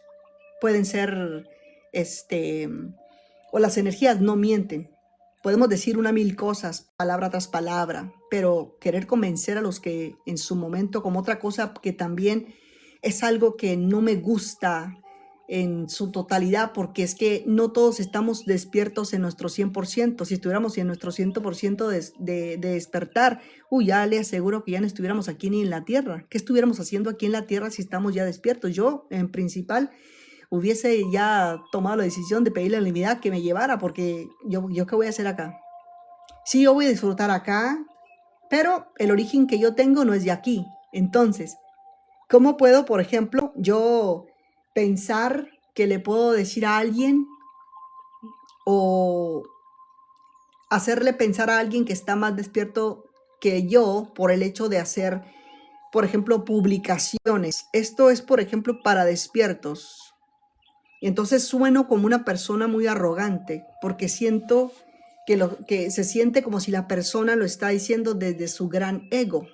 Speaker 1: pueden ser, o las energías no mienten. Podemos decir 1000 cosas, palabra tras palabra, pero querer convencer a los que en su momento, como otra cosa que también es algo que no me gusta en su totalidad, porque es que no todos estamos despiertos en nuestro 100%. Si estuviéramos en nuestro 100% de despertar, ya le aseguro que ya no estuviéramos aquí ni en la Tierra. ¿Qué estuviéramos haciendo aquí en la Tierra si estamos ya despiertos? Yo, en principal, hubiese ya tomado la decisión de pedirle a la divinidad que me llevara, porque yo ¿qué voy a hacer acá? Sí, yo voy a disfrutar acá, pero el origen que yo tengo no es de aquí. Entonces, ¿cómo puedo, por ejemplo, yo pensar que le puedo decir a alguien o hacerle pensar a alguien que está más despierto que yo por el hecho de hacer, por ejemplo, publicaciones? Esto es, por ejemplo, para despiertos. Y entonces sueno como una persona muy arrogante porque siento que se siente como si la persona lo está diciendo desde su gran ego.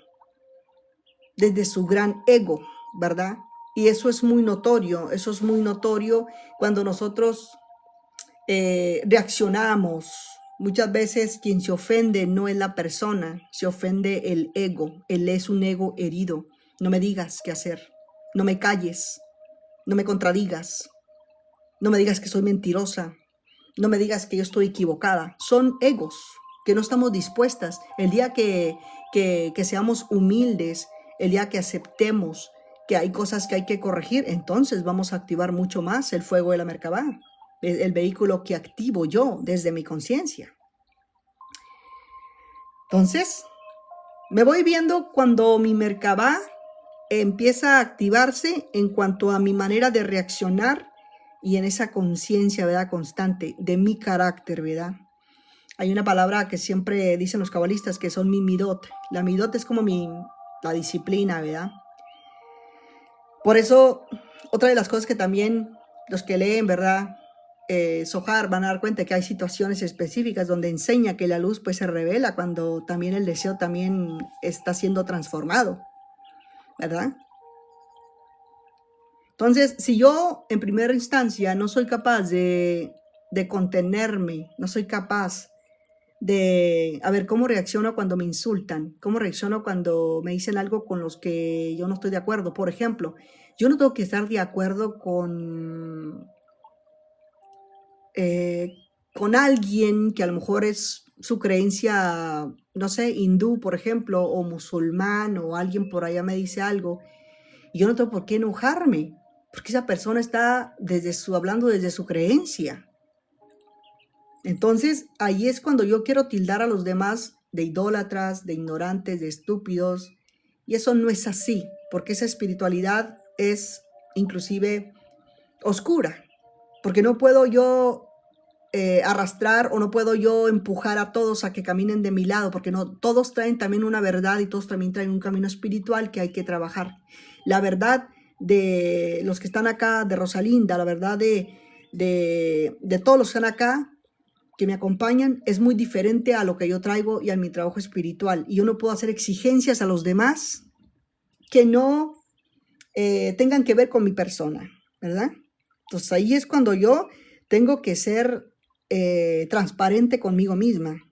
Speaker 1: Desde su gran ego, ¿verdad? Y eso es muy notorio cuando nosotros reaccionamos. Muchas veces quien se ofende no es la persona, se ofende el ego. Él es un ego herido. No me digas qué hacer, no me calles, no me contradigas, no me digas que soy mentirosa, no me digas que yo estoy equivocada. Son egos que no estamos dispuestas. El día que seamos humildes, el día que aceptemos que hay cosas que hay que corregir, entonces vamos a activar mucho más el fuego de la Merkabah, el vehículo que activo yo desde mi conciencia. Entonces, me voy viendo cuando mi Merkabah empieza a activarse en cuanto a mi manera de reaccionar y en esa conciencia, ¿verdad? Constante de mi carácter, ¿verdad? Hay una palabra que siempre dicen los cabalistas que son mi midot. La midot es como la disciplina, ¿verdad? Por eso, otra de las cosas que también los que leen, ¿verdad? Zohar van a dar cuenta que hay situaciones específicas donde enseña que la luz pues se revela cuando también el deseo también está siendo transformado, ¿verdad? Entonces, si yo en primera instancia no soy capaz de contenerme, no soy capaz de, a ver, cómo reacciono cuando me insultan, cómo reacciono cuando me dicen algo con los que yo no estoy de acuerdo. Por ejemplo, yo no tengo que estar de acuerdo con alguien que a lo mejor es su creencia, no sé, hindú, por ejemplo, o musulmán, o alguien por allá me dice algo, y yo no tengo por qué enojarme, porque esa persona está hablando desde su creencia. Entonces, ahí es cuando yo quiero tildar a los demás de idólatras, de ignorantes, de estúpidos, y eso no es así, porque esa espiritualidad es inclusive oscura, porque no puedo yo arrastrar o no puedo yo empujar a todos a que caminen de mi lado, porque no, todos traen también una verdad y todos también traen un camino espiritual que hay que trabajar. La verdad de los que están acá, de Rosalinda, la verdad de todos los que están acá, que me acompañan, es muy diferente a lo que yo traigo y a mi trabajo espiritual. Y yo no puedo hacer exigencias a los demás que no tengan que ver con mi persona, ¿verdad? Entonces ahí es cuando yo tengo que ser transparente conmigo misma.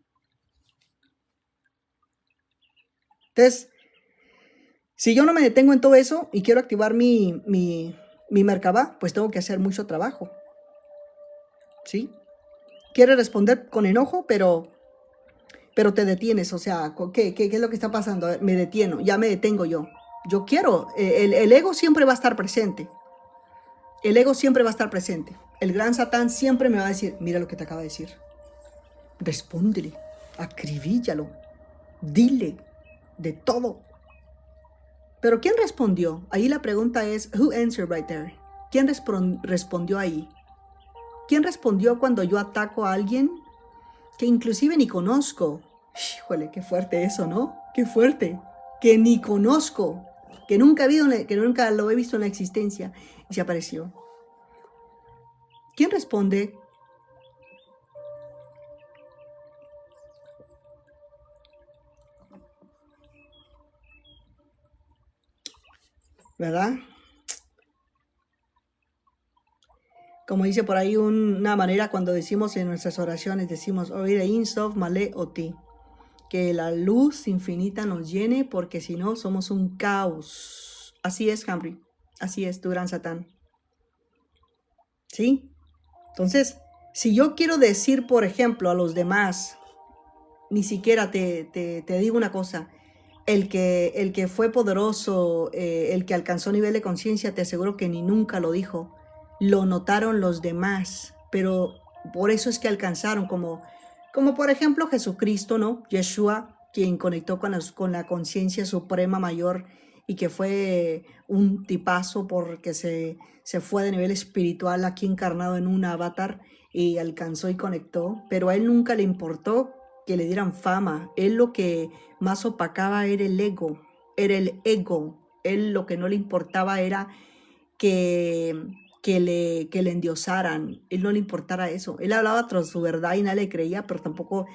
Speaker 1: Entonces, si yo no me detengo en todo eso y quiero activar mi Merkabah, pues tengo que hacer mucho trabajo, ¿sí? Quiere responder con enojo, pero te detienes, o sea, ¿qué es lo que está pasando? Me detieno, ya me detengo yo. Yo quiero, el ego siempre va a estar presente. El ego siempre va a estar presente. El gran Satán siempre me va a decir, mira lo que te acaba de decir. Respóndele, acribíllalo, dile de todo. Pero ¿quién respondió? Ahí la pregunta es, who answered right there? ¿Quién respondió ahí? ¿Quién respondió cuando yo ataco a alguien que inclusive ni conozco? Híjole, qué fuerte eso, ¿no? Qué fuerte. Que ni conozco, que nunca lo he visto en la existencia y se apareció. ¿Quién responde? ¿Verdad? Como dice por ahí una manera cuando decimos en nuestras oraciones, decimos, Oire Insof Male Oti, que la luz infinita nos llene, porque si no somos un caos. Así es, Hamri. Así es, tu gran Satán. ¿Sí? Entonces, si yo quiero decir, por ejemplo, a los demás, ni siquiera te digo una cosa, el que fue poderoso, el que alcanzó nivel de conciencia, te aseguro que ni nunca lo dijo. Lo notaron los demás, pero por eso es que alcanzaron, como por ejemplo Jesucristo, ¿no? Yeshua, quien conectó con la conciencia suprema mayor y que fue un tipazo porque se fue de nivel espiritual aquí encarnado en un avatar y alcanzó y conectó, pero a él nunca le importó que le dieran fama. Él lo que más opacaba era el ego, Él lo que no le importaba era que le endiosaran. Él no le importara eso. Él hablaba tras su verdad y nadie le creía, pero tampoco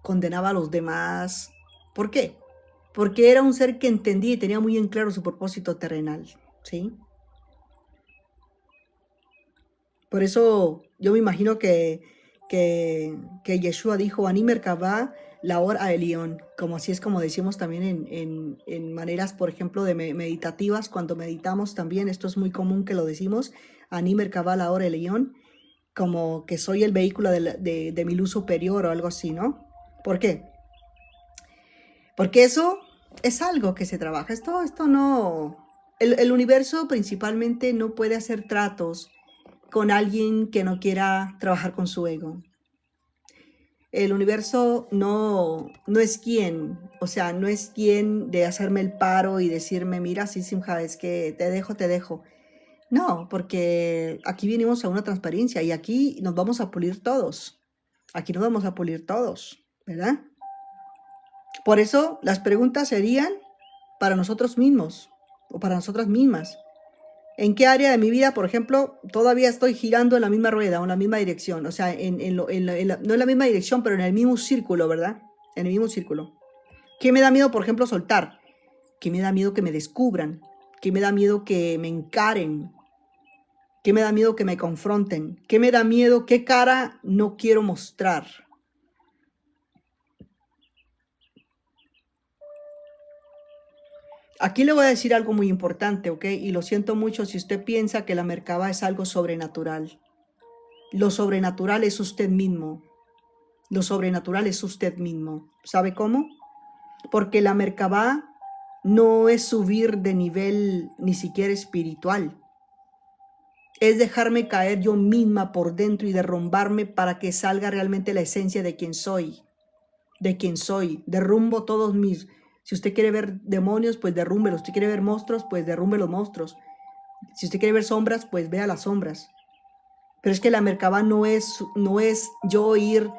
Speaker 1: condenaba a los demás. ¿Por qué? Porque era un ser que entendía y tenía muy en claro su propósito terrenal, ¿sí? Por eso yo me imagino que Yeshua dijo, Ani Merkabah Laor a Elión, como así es como decimos también en maneras, por ejemplo, de meditativas, cuando meditamos también, esto es muy común que lo decimos, Ani Merkabah Laor a Elión, como que soy el vehículo de mi luz superior o algo así, ¿no? ¿Por qué? Porque eso es algo que se trabaja. Esto no... El universo principalmente no puede hacer tratos con alguien que no quiera trabajar con su ego. El universo no es quien, o sea, no es quien de hacerme el paro y decirme, mira, sí, Simja, es que te dejo, te dejo. No, porque aquí vinimos a una transparencia y aquí nos vamos a pulir todos. Aquí nos vamos a pulir todos, ¿verdad? Por eso las preguntas serían para nosotros mismos o para nosotras mismas. ¿En qué área de mi vida, por ejemplo, todavía estoy girando en la misma rueda o en la misma dirección? O sea, no en la misma dirección, pero en el mismo círculo, ¿verdad? En el mismo círculo. ¿Qué me da miedo, por ejemplo, soltar? ¿Qué me da miedo que me descubran? ¿Qué me da miedo que me encaren? ¿Qué me da miedo que me confronten? ¿Qué me da miedo? ¿Qué cara no quiero mostrar? Aquí le voy a decir algo muy importante, ¿ok? Y lo siento mucho si usted piensa que la Merkabah es algo sobrenatural. Lo sobrenatural es usted mismo. Lo sobrenatural es usted mismo. ¿Sabe cómo? Porque la Merkabah no es subir de nivel ni siquiera espiritual. Es dejarme caer yo misma por dentro y derrumbarme para que salga realmente la esencia de quien soy. De quien soy. Derrumbo todos mis... Si usted quiere ver demonios, pues derrúmbelos. Si usted quiere ver monstruos, pues derrumbe los monstruos. Si usted quiere ver sombras, pues vea las sombras. Pero es que la Merkabah no es yo ir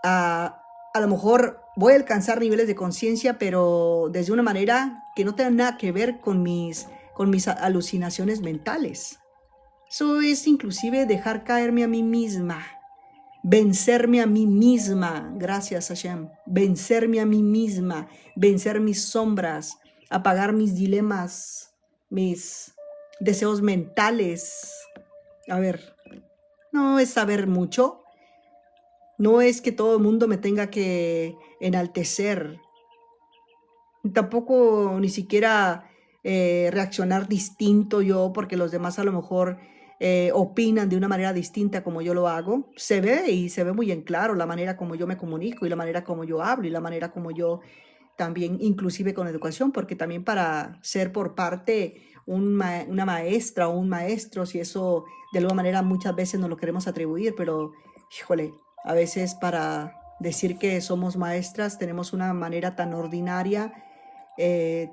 Speaker 1: a lo mejor voy a alcanzar niveles de conciencia, pero desde una manera que no tenga nada que ver con mis alucinaciones mentales. Eso es inclusive dejar caerme a mí misma, vencerme a mí misma, gracias Hashem, vencerme a mí misma, vencer mis sombras, apagar mis dilemas, mis deseos mentales. A ver, no es saber mucho, no es que todo el mundo me tenga que enaltecer, tampoco ni siquiera reaccionar distinto yo porque los demás a lo mejor opinan de una manera distinta como yo lo hago. Se ve y se ve muy en claro la manera como yo me comunico y la manera como yo hablo y la manera como yo también, inclusive con educación, porque también para ser por parte una maestra o un maestro, si eso de alguna manera muchas veces nos lo queremos atribuir, pero híjole, a veces para decir que somos maestras tenemos una manera tan ordinaria,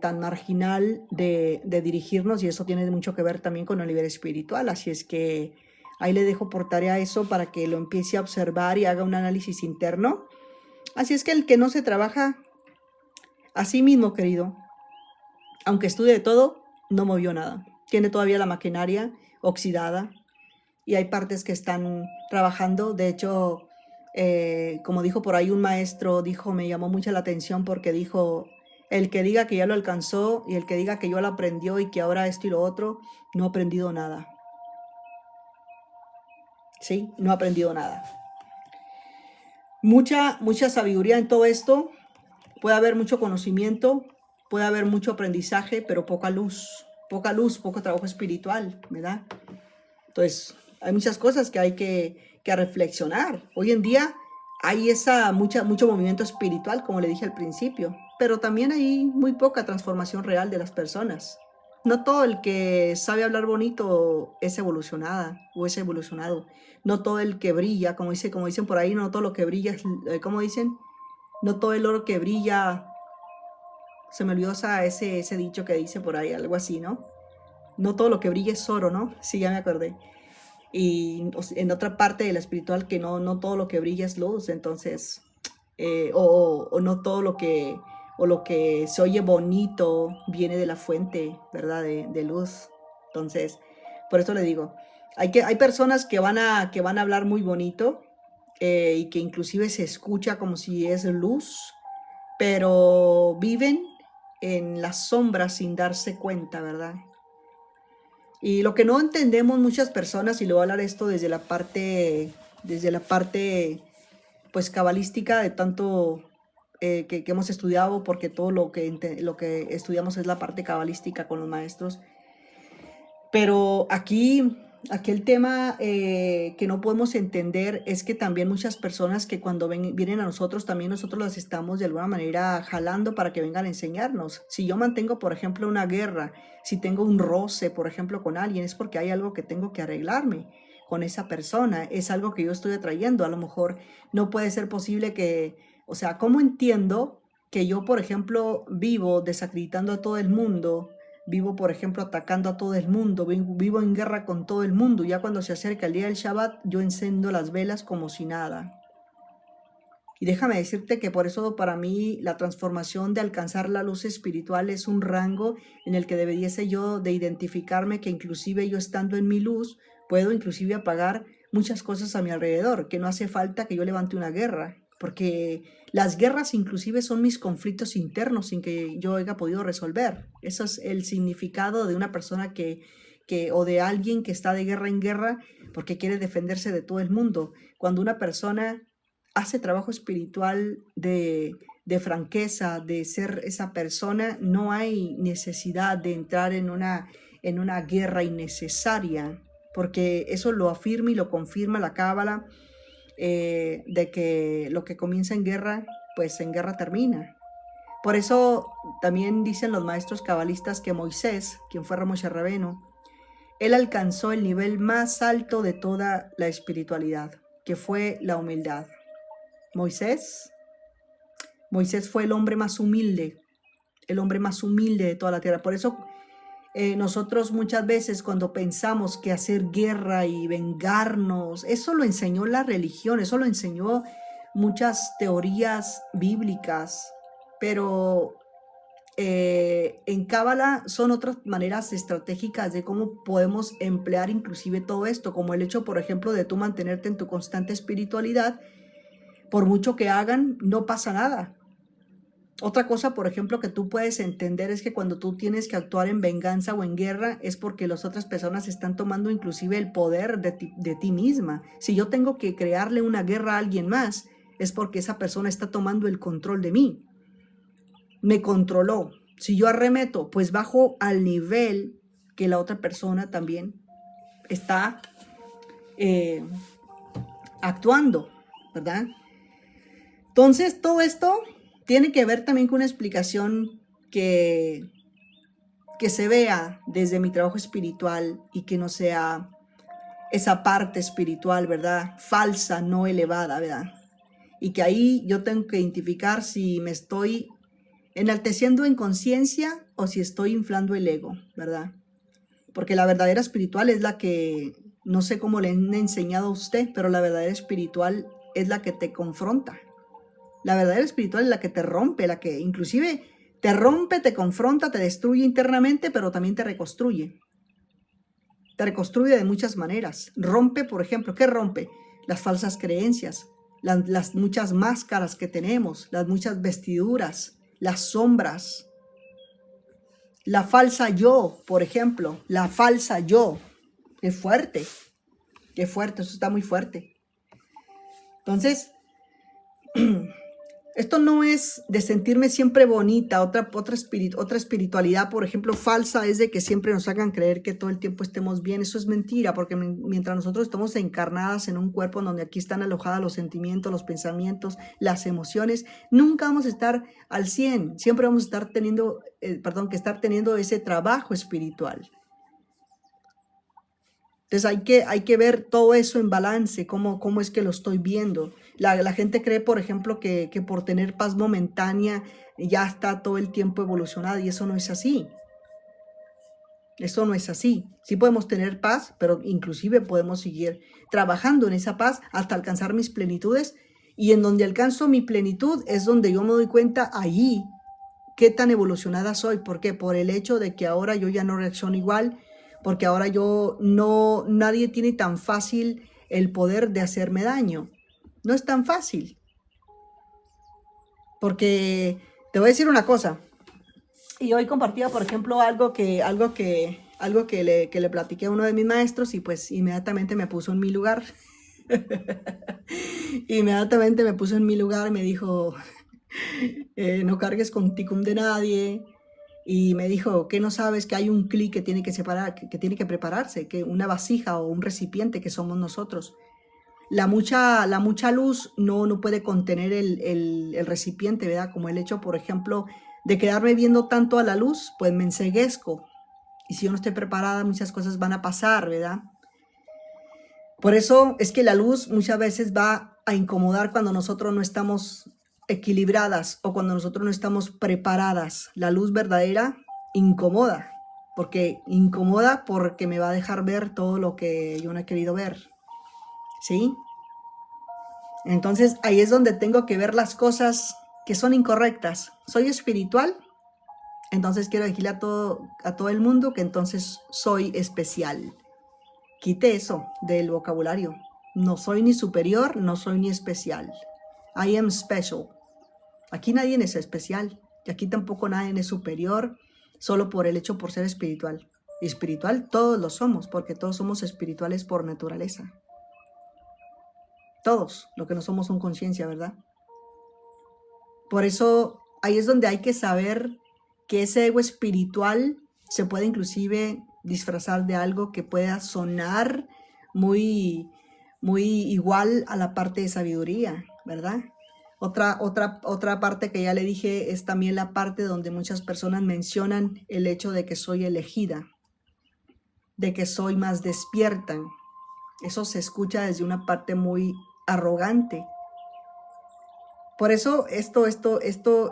Speaker 1: tan marginal de dirigirnos y eso tiene mucho que ver también con el nivel espiritual, así es que ahí le dejo por tarea eso para que lo empiece a observar y haga un análisis interno. Así es que el que no se trabaja a sí mismo, querido, aunque estudie todo, no movió nada. Tiene todavía la maquinaria oxidada y hay partes que están trabajando. De hecho, como dijo por ahí un maestro, me llamó mucho la atención porque dijo, el que diga que ya lo alcanzó y el que diga que ya lo aprendió y que ahora esto y lo otro, no ha aprendido nada. ¿Sí? No ha aprendido nada. Mucha sabiduría en todo esto. Puede haber mucho conocimiento, puede haber mucho aprendizaje, pero poca luz, poco trabajo espiritual, ¿verdad? Entonces, hay muchas cosas que hay que reflexionar. Hoy en día hay mucho movimiento espiritual, como le dije al principio, pero también hay muy poca transformación real de las personas. No todo el que sabe hablar bonito es evolucionada o es evolucionado. No todo el que brilla, como dicen por ahí, no todo lo que brilla es, ¿cómo dicen? No todo el oro que brilla, se me olvidó ese dicho que dice por ahí, algo así, ¿no? No todo lo que brilla es oro, ¿no? Sí, ya me acordé. Y en otra parte de la espiritual que no todo lo que brilla es luz, entonces, o no todo lo que se oye bonito viene de la fuente, ¿verdad? De luz. Entonces, por eso le digo, hay personas que van a hablar muy bonito y que inclusive se escucha como si es luz, pero viven en las sombras sin darse cuenta, ¿verdad? Y lo que no entendemos muchas personas, y le voy a hablar esto desde la parte pues cabalística de tanto que hemos estudiado, porque todo lo que estudiamos es la parte cabalística con los maestros. Pero aquí aquí el tema que no podemos entender es que también muchas personas que cuando vienen a nosotros, también nosotros las estamos de alguna manera jalando para que vengan a enseñarnos. Si yo mantengo, por ejemplo, una guerra, si tengo un roce, por ejemplo, con alguien, es porque hay algo que tengo que arreglarme con esa persona, es algo que yo estoy atrayendo. A lo mejor no puede ser posible que, o sea, ¿cómo entiendo que yo, por ejemplo, vivo desacreditando a todo el mundo? Vivo, por ejemplo, atacando a todo el mundo, vivo en guerra con todo el mundo. Ya cuando se acerca el día del Shabbat, yo enciendo las velas como si nada. Y déjame decirte que por eso para mí la transformación de alcanzar la luz espiritual es un rango en el que debiese yo de identificarme que inclusive yo estando en mi luz, puedo inclusive apagar muchas cosas a mi alrededor, que no hace falta que yo levante una guerra, porque las guerras inclusive son mis conflictos internos sin que yo haya podido resolver. Eso es el significado de una persona o de alguien que está de guerra en guerra porque quiere defenderse de todo el mundo. Cuando una persona hace trabajo espiritual de franqueza, de ser esa persona, no hay necesidad de entrar en una guerra innecesaria, porque eso lo afirma y lo confirma la Cábala, de que lo que comienza en guerra, pues en guerra termina. Por eso también dicen los maestros cabalistas que Moisés, quien fue Moshe Rabeno, él alcanzó el nivel más alto de toda la espiritualidad, que fue la humildad. Moisés fue el hombre más humilde de toda la tierra. Por eso nosotros muchas veces cuando pensamos que hacer guerra y vengarnos, eso lo enseñó la religión, eso lo enseñó muchas teorías bíblicas, pero en Cábala son otras maneras estratégicas de cómo podemos emplear inclusive todo esto, como el hecho, por ejemplo, de tú mantenerte en tu constante espiritualidad. Por mucho que hagan, no pasa nada. Otra cosa, por ejemplo, que tú puedes entender es que cuando tú tienes que actuar en venganza o en guerra es porque las otras personas están tomando inclusive el poder de ti misma. Si yo tengo que crearle una guerra a alguien más, es porque esa persona está tomando el control de mí. Me controló. Si yo arremeto, pues bajo al nivel que la otra persona también está actuando, ¿verdad? Entonces, todo esto tiene que ver también con una explicación que se vea desde mi trabajo espiritual y que no sea esa parte espiritual, ¿verdad? Falsa, no elevada, ¿verdad? Y que ahí yo tengo que identificar si me estoy enalteciendo en conciencia o si estoy inflando el ego, ¿verdad? Porque la verdadera espiritual es la que, no sé cómo le han enseñado a usted, pero la verdadera espiritual es la que te confronta. La verdadera espiritual es la que te rompe, la que inclusive te rompe, te confronta, te destruye internamente, pero también te reconstruye. Te reconstruye de muchas maneras. Rompe, por ejemplo, ¿qué rompe? Las falsas creencias, las muchas máscaras que tenemos, las muchas vestiduras, las sombras. La falsa yo, por ejemplo, la falsa yo. Qué fuerte, eso está muy fuerte. Entonces, esto no es de sentirme siempre bonita, otra espiritualidad, por ejemplo, falsa es de que siempre nos hagan creer que todo el tiempo estemos bien. Eso es mentira, porque mientras nosotros estamos encarnadas en un cuerpo donde aquí están alojados los sentimientos, los pensamientos, las emociones, nunca vamos a estar al 100, siempre vamos a estar teniendo, teniendo ese trabajo espiritual. Entonces hay que ver todo eso en balance, cómo es que lo estoy viendo. La gente cree, por ejemplo, que por tener paz momentánea ya está todo el tiempo evolucionado y eso no es así. Eso no es así. Sí podemos tener paz, pero inclusive podemos seguir trabajando en esa paz hasta alcanzar mis plenitudes, y en donde alcanzo mi plenitud es donde yo me doy cuenta allí qué tan evolucionada soy. ¿Por qué? Por el hecho de que ahora yo ya no reacciono igual, porque ahora nadie tiene tan fácil el poder de hacerme daño. No es tan fácil. Porque te voy a decir una cosa. Y hoy compartía, por ejemplo, algo que le platiqué a uno de mis maestros y pues inmediatamente me puso en mi lugar. Inmediatamente me puso en mi lugar, me dijo, no cargues con ticum de nadie. y me dijo que no sabes que hay un clic que tiene que separar, que tiene que prepararse, que una vasija o un recipiente que somos nosotros. La mucha luz no puede contener el recipiente, ¿verdad? Como el hecho, por ejemplo, de quedarme viendo tanto a la luz, pues me enceguezco. Y si yo no estoy preparada, muchas cosas van a pasar, ¿verdad? Por eso es que la luz muchas veces va a incomodar cuando nosotros no estamos equilibradas o cuando nosotros no estamos preparadas. La luz verdadera incomoda, porque me va a dejar ver todo lo que yo no he querido ver, ¿sí? Entonces ahí es donde tengo que ver las cosas que son incorrectas. Soy espiritual, entonces quiero decirle a todo el mundo que entonces soy especial. Quite eso del vocabulario. No soy ni superior, no soy ni especial. I am special. Aquí nadie es especial. Y aquí tampoco nadie es superior solo por el hecho por ser espiritual. Espiritual todos lo somos, porque todos somos espirituales por naturaleza. Todos, lo que no somos son conciencia, ¿verdad? Por eso ahí es donde hay que saber que ese ego espiritual se puede inclusive disfrazar de algo que pueda sonar muy igual a la parte de sabiduría, ¿verdad? Otra parte que ya le dije es también la parte donde muchas personas mencionan el hecho de que soy elegida, de que soy más despierta. Eso se escucha desde una parte muy arrogante. Por eso esto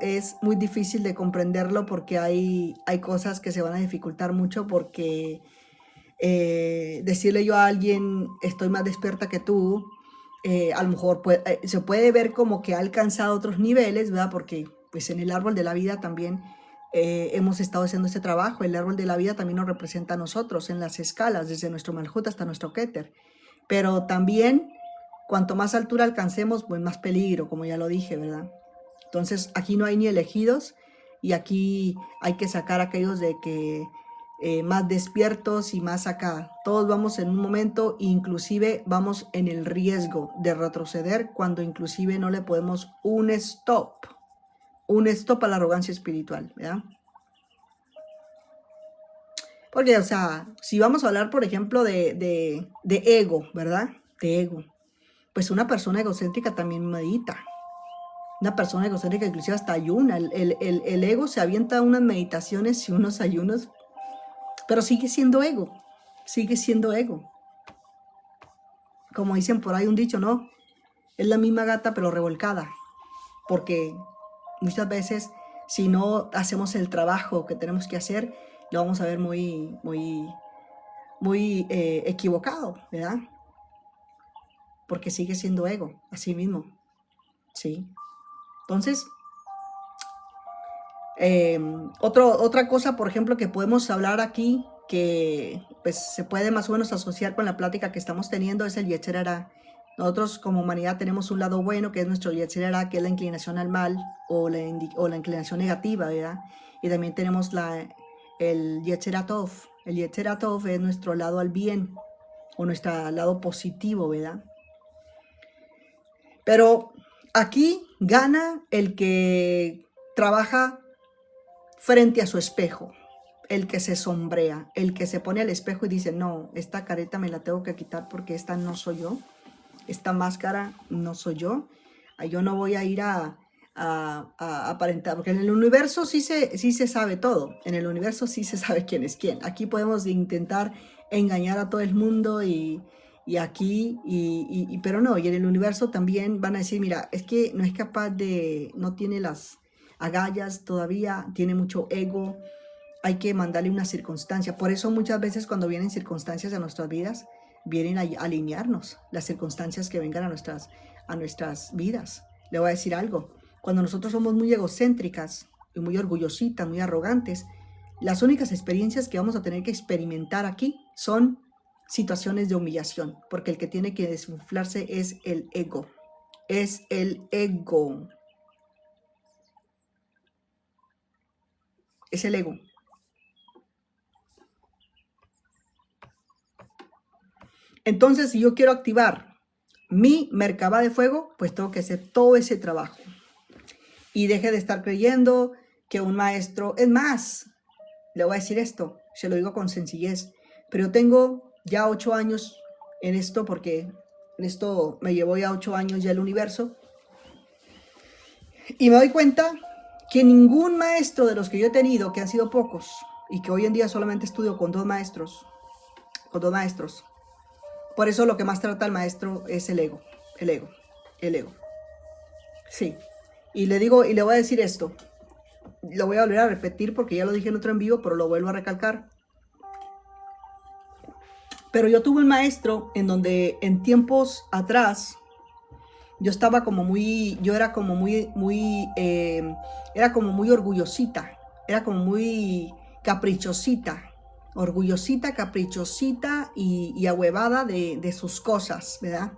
Speaker 1: es muy difícil de comprenderlo porque hay cosas que se van a dificultar mucho porque decirle yo a alguien estoy más despierta que tú, a lo mejor se puede ver como que ha alcanzado otros niveles, ¿verdad? Porque pues en el árbol de la vida también hemos estado haciendo este trabajo. El árbol de la vida también nos representa a nosotros en las escalas, desde nuestro Malhut hasta nuestro Keter. Pero también cuanto más altura alcancemos, pues más peligro, como ya lo dije, ¿verdad? Entonces aquí no hay ni elegidos y aquí hay que sacar a aquellos de que más despiertos y más acá. Todos vamos en un momento, inclusive vamos en el riesgo de retroceder cuando inclusive no le podemos un stop a la arrogancia espiritual, ¿verdad? Porque, o sea, si vamos a hablar, por ejemplo, de ego, ¿verdad? De ego. Pues una persona egocéntrica también medita. Una persona egocéntrica inclusive hasta ayuna. El ego se avienta unas meditaciones y unos ayunos, pero sigue siendo ego. Sigue siendo ego. Como dicen por ahí un dicho, ¿no? Es la misma gata pero revolcada. Porque muchas veces si no hacemos el trabajo que tenemos que hacer, lo vamos a ver muy equivocado, ¿verdad? Porque sigue siendo ego, así mismo, ¿sí? Entonces, otra cosa, por ejemplo, que podemos hablar aquí, que pues se puede más o menos asociar con la plática que estamos teniendo, es el Yetzer Hara. Nosotros como humanidad tenemos un lado bueno, que es nuestro Yetzer Hara, que es la inclinación al mal o la inclinación negativa, ¿verdad? Y también tenemos el Yetzer Tov. El Yetzer Tov es nuestro lado al bien o nuestro lado positivo, ¿verdad? Pero aquí gana el que trabaja frente a su espejo, el que se sombrea, el que se pone al espejo y dice, no, esta careta me la tengo que quitar porque esta no soy yo, esta máscara no soy yo no voy a ir a aparentar, porque en el universo sí se sabe todo, en el universo sí se sabe quién es quién. Aquí podemos intentar engañar a todo el mundo pero no, y en el universo también van a decir, mira, es que no es capaz no tiene las agallas todavía, tiene mucho ego, hay que mandarle una circunstancia. Por eso muchas veces cuando vienen circunstancias a nuestras vidas, vienen a alinearnos las circunstancias que vengan a nuestras vidas. Le voy a decir algo, cuando nosotros somos muy egocéntricas y muy orgullositas, muy arrogantes, las únicas experiencias que vamos a tener que experimentar aquí son situaciones de humillación, porque el que tiene que desinflarse es el ego. Es el ego. Es el ego. Entonces, si yo quiero activar mi Merkabah de fuego, pues tengo que hacer todo ese trabajo. Y deje de estar creyendo que un maestro, es más, le voy a decir esto, se lo digo con sencillez, pero yo tengo ya 8 años en esto, porque en esto me llevo ya 8 años ya el universo, y me doy cuenta que ningún maestro de los que yo he tenido, que han sido pocos, y que hoy en día solamente estudio con dos maestros, por eso lo que más trata el maestro es el ego, el ego, el ego. Sí, y le digo, y le voy a decir esto, lo voy a volver a repetir porque ya lo dije en otro en vivo, pero lo vuelvo a recalcar. Pero yo tuve un maestro en donde en tiempos atrás yo estaba como muy, yo era como muy, era como muy orgullosita, era como muy caprichosita, orgullosita, caprichosita y ahuevada de sus cosas, ¿verdad?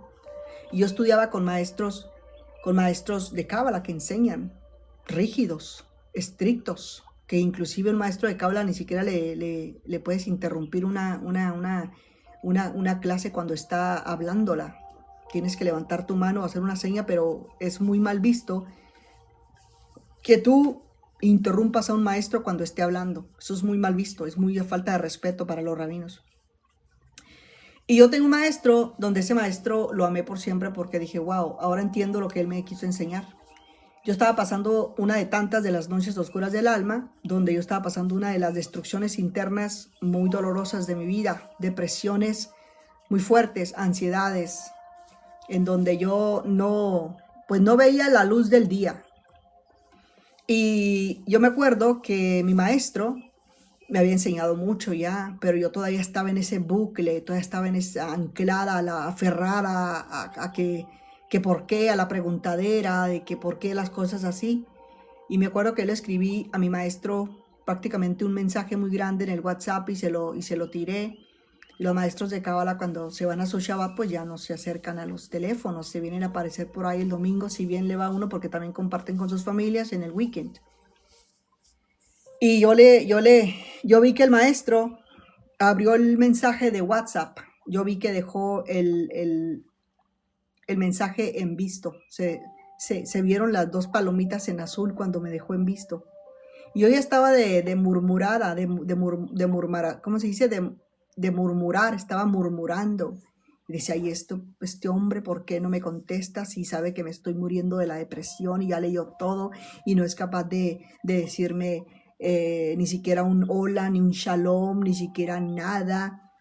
Speaker 1: Y yo estudiaba con maestros de cábala que enseñan, rígidos, estrictos, que inclusive un maestro de cábala ni siquiera le puedes interrumpir una clase cuando está hablándola. Tienes que levantar tu mano o hacer una seña, pero es muy mal visto que tú interrumpas a un maestro cuando esté hablando. Eso es muy mal visto, es muy falta de respeto para los rabinos. Y yo tengo un maestro donde ese maestro lo amé por siempre porque dije, wow, ahora entiendo lo que él me quiso enseñar. Yo estaba pasando una de tantas de las noches oscuras del alma, donde yo estaba pasando una de las destrucciones internas muy dolorosas de mi vida, depresiones muy fuertes, ansiedades, en donde yo pues no veía la luz del día. Y yo me acuerdo que mi maestro me había enseñado mucho ya, pero yo todavía estaba en ese bucle, todavía estaba en esa anclada, aferrada a que por qué, a la preguntadera, de que por qué las cosas así. Y me acuerdo que le escribí a mi maestro prácticamente un mensaje muy grande en el WhatsApp y se lo tiré. Y los maestros de Cábala cuando se van a su Shabbat pues ya no se acercan a los teléfonos, se vienen a aparecer por ahí el domingo, si bien le va uno porque también comparten con sus familias en el weekend. Y yo vi que el maestro abrió el mensaje de WhatsApp, yo vi que dejó el mensaje en visto, se vieron las dos palomitas en azul cuando me dejó en visto. Y yo ya estaba de murmurada, de murmurar, ¿cómo se dice? De murmurar, estaba murmurando. Y decía, ay, este hombre, ¿por qué no me contesta si sabe que me estoy muriendo de la depresión y ya leyó todo y no es capaz de decirme ni siquiera un hola, ni un shalom, ni siquiera nada?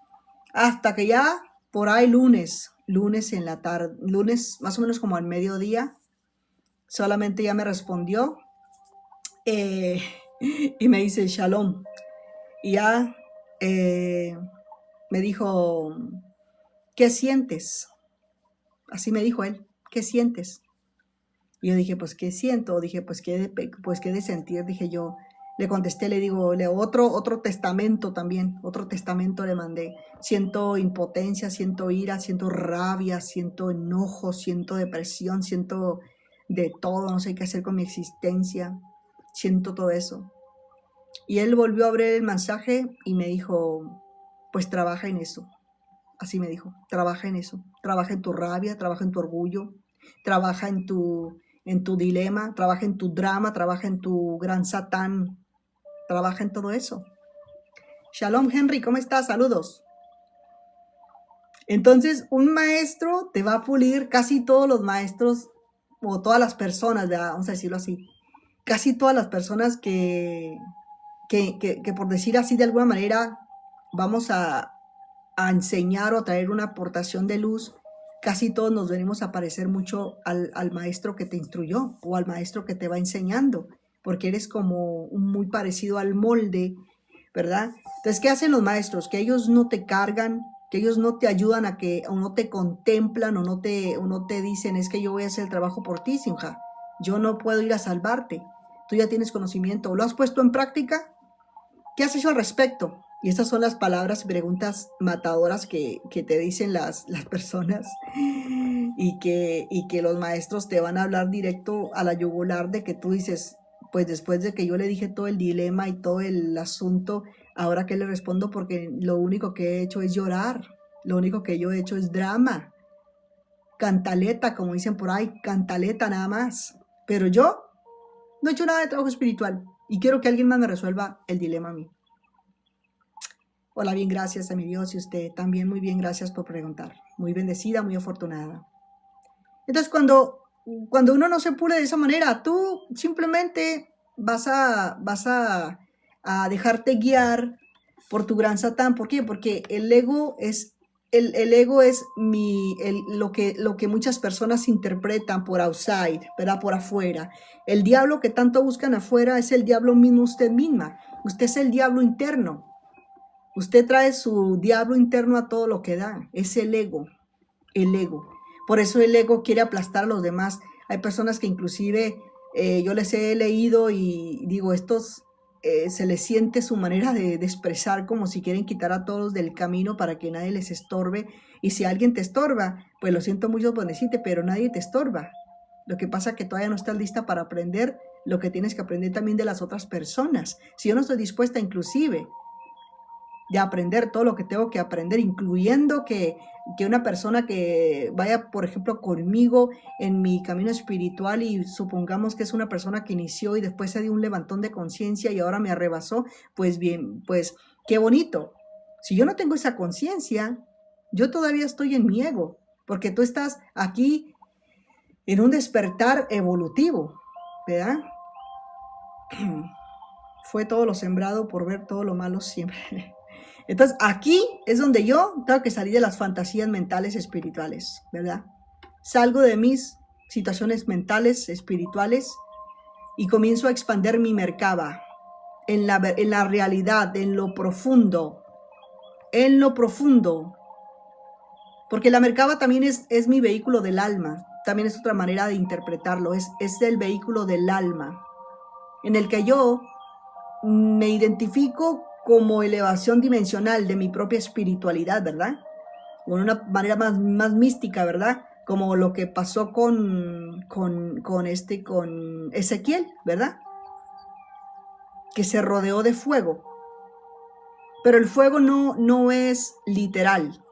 Speaker 1: Hasta que ya por ahí lunes en la tarde, lunes más o menos como al mediodía, solamente ya me respondió y me dice shalom. Y ya me dijo, ¿qué sientes? Así me dijo él, ¿qué sientes? Y yo dije, pues, ¿qué siento? Dije, pues, ¿qué de sentir? Dije yo, le contesté, le digo, otro testamento también, otro testamento le mandé. Siento impotencia, siento ira, siento rabia, siento enojo, siento depresión, siento de todo, no sé qué hacer con mi existencia, siento todo eso. Y él volvió a abrir el mensaje y me dijo, pues trabaja en eso. Así me dijo, trabaja en eso, trabaja en tu rabia, trabaja en tu orgullo, trabaja en tu dilema, trabaja en tu drama, trabaja en tu gran satán, trabaja en todo eso. Shalom Henry, ¿cómo estás? Saludos. Entonces, un maestro te va a pulir, casi todos los maestros, o todas las personas, vamos a decirlo así, casi todas las personas que por decir así de alguna manera, vamos a enseñar o a traer una aportación de luz, casi todos nos venimos a parecer mucho al maestro que te instruyó o al maestro que te va enseñando, porque eres como muy parecido al molde, ¿verdad? Entonces, ¿qué hacen los maestros? Que ellos no te cargan, que ellos no te ayudan a que, o no te contemplan, o no te dicen, es que yo voy a hacer el trabajo por ti, Simja, yo no puedo ir a salvarte, tú ya tienes conocimiento, ¿lo has puesto en práctica? ¿Qué has hecho al respecto? Y estas son las palabras y preguntas matadoras que te dicen las personas y que los maestros te van a hablar directo a la yugular de que tú dices, pues después de que yo le dije todo el dilema y todo el asunto, ahora qué le respondo, porque lo único que he hecho es llorar, lo único que yo he hecho es drama, cantaleta, como dicen por ahí, cantaleta nada más. Pero yo no he hecho nada de trabajo espiritual y quiero que alguien más me resuelva el dilema a mí. Hola, bien, gracias a mi Dios y usted también muy bien, gracias por preguntar. Muy bendecida, muy afortunada. Entonces, cuando uno no se pule de esa manera, tú simplemente vas a dejarte guiar por tu gran Satán. ¿Por qué? Porque el ego es lo que muchas personas interpretan por outside, ¿verdad? Por afuera. El diablo que tanto buscan afuera es el diablo mismo usted misma. Usted es el diablo interno. Usted trae su diablo interno a todo lo que da. Es el ego. El ego. Por eso el ego quiere aplastar a los demás. Hay personas que inclusive yo les he leído y digo, estos se les siente su manera de expresar como si quieren quitar a todos del camino para que nadie les estorbe. Y si alguien te estorba, pues lo siento mucho por decirte, pero nadie te estorba. Lo que pasa es que todavía no estás lista para aprender lo que tienes que aprender también de las otras personas. Si yo no estoy dispuesta inclusive de aprender todo lo que tengo que aprender, incluyendo que una persona que vaya, por ejemplo, conmigo en mi camino espiritual y supongamos que es una persona que inició y después se dio un levantón de conciencia y ahora me arrebasó, pues bien, pues qué bonito. Si yo no tengo esa conciencia, yo todavía estoy en mi ego, porque tú estás aquí en un despertar evolutivo, ¿verdad? Fue todo lo sembrado por ver todo lo malo siempre. Entonces, aquí es donde yo tengo que salir de las fantasías mentales espirituales, ¿verdad? Salgo de mis situaciones mentales espirituales y comienzo a expandir mi Merkaba en la realidad, en lo profundo, porque la Merkaba también es mi vehículo del alma, también es otra manera de interpretarlo, es el vehículo del alma, en el que yo me identifico como elevación dimensional de mi propia espiritualidad, ¿verdad? Con una manera más mística, ¿verdad? Como lo que pasó con Ezequiel, ¿verdad? Que se rodeó de fuego. Pero el fuego no es literal.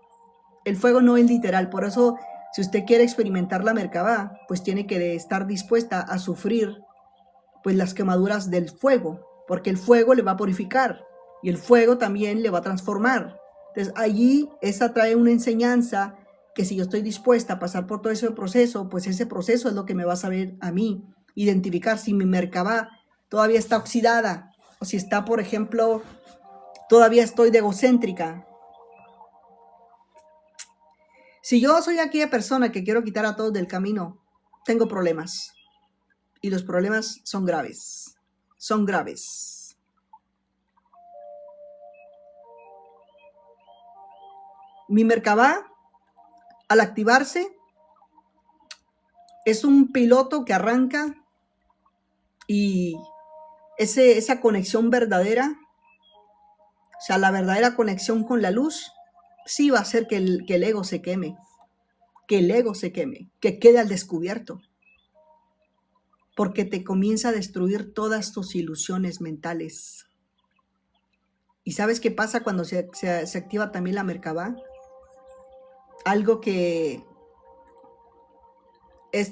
Speaker 1: El fuego no es literal. Por eso, si usted quiere experimentar la Merkabah, pues tiene que estar dispuesta a sufrir pues las quemaduras del fuego, porque el fuego le va a purificar y el fuego también le va a transformar. Entonces allí esa trae una enseñanza que si yo estoy dispuesta a pasar por todo ese proceso, pues ese proceso es lo que me va a saber a mí identificar si mi Merkabah todavía está oxidada o si está, por ejemplo, todavía estoy de egocéntrica. Si yo soy aquella persona que quiero quitar a todos del camino, tengo problemas. Y los problemas son graves. Son graves. Mi Merkabah, al activarse, es un piloto que arranca y esa conexión verdadera, o sea, la verdadera conexión con la luz, sí va a hacer que el ego se queme, que quede al descubierto, porque te comienza a destruir todas tus ilusiones mentales. ¿Y sabes qué pasa cuando se activa también la Merkabah? Algo que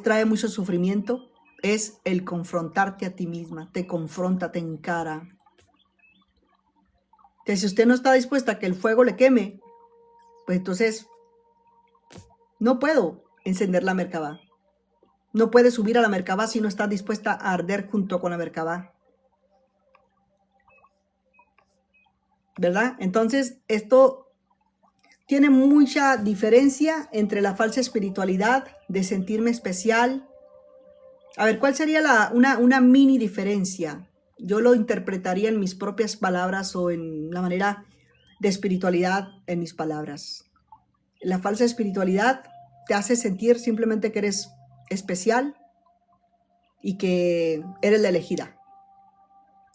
Speaker 1: trae mucho sufrimiento es el confrontarte a ti misma. Te confronta, te encara. Que si usted no está dispuesta a que el fuego le queme, pues entonces no puedo encender la Merkabah. No puedes subir a la Merkabah si no estás dispuesta a arder junto con la Merkabah. ¿Verdad? Entonces, esto tiene mucha diferencia entre la falsa espiritualidad de sentirme especial. A ver, ¿cuál sería una mini diferencia? Yo lo interpretaría en mis propias palabras o en la manera de espiritualidad en mis palabras. La falsa espiritualidad te hace sentir simplemente que eres especial y que eres la elegida.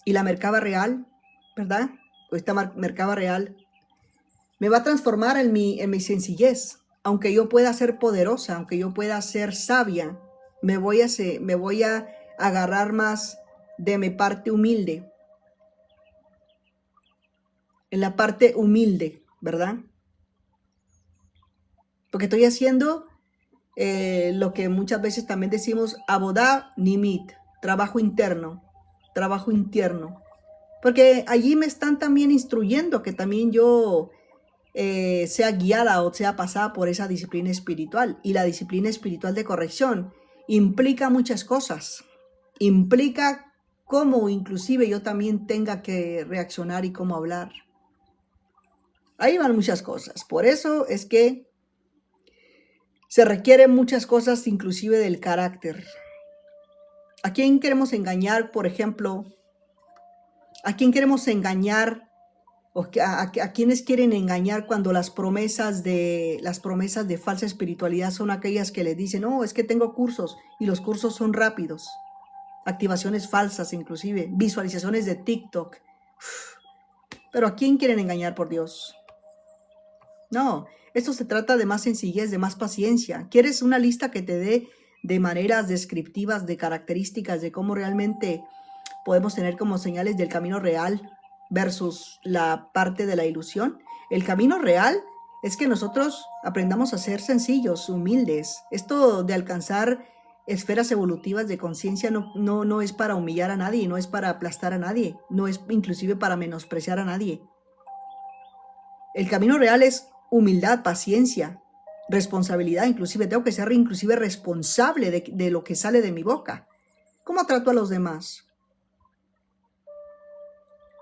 Speaker 1: Y la Merkabah real, ¿verdad? O esta Merkabah real me va a transformar en mi sencillez. Aunque yo pueda ser poderosa, aunque yo pueda ser sabia, me voy a agarrar más de mi parte humilde. En la parte humilde, ¿verdad? Porque estoy haciendo lo que muchas veces también decimos Avodah Nimit, trabajo interno, trabajo interno. Porque allí me están también instruyendo que también yo sea guiada o sea pasada por esa disciplina espiritual. Y la disciplina espiritual de corrección implica muchas cosas. Implica cómo inclusive yo también tenga que reaccionar y cómo hablar. Ahí van muchas cosas. Por eso es que se requieren muchas cosas inclusive del carácter. ¿A quién queremos engañar, por ejemplo? ¿A quién queremos engañar? ¿A quienes quieren engañar cuando las promesas de falsa espiritualidad son aquellas que les dicen, no, es que tengo cursos y los cursos son rápidos? Activaciones falsas inclusive, visualizaciones de TikTok. Pero ¿a quién quieren engañar, por Dios? No, esto se trata de más sencillez, de más paciencia. ¿Quieres una lista que te dé de maneras descriptivas, de características, de cómo realmente podemos tener como señales del camino real versus la parte de la ilusión? El camino real es que nosotros aprendamos a ser sencillos, humildes. Esto de alcanzar esferas evolutivas de conciencia no es para humillar a nadie, no es para aplastar a nadie, no es inclusive para menospreciar a nadie. El camino real es humildad, paciencia, responsabilidad. Inclusive tengo que ser inclusive responsable de lo que sale de mi boca. ¿Cómo trato a los demás?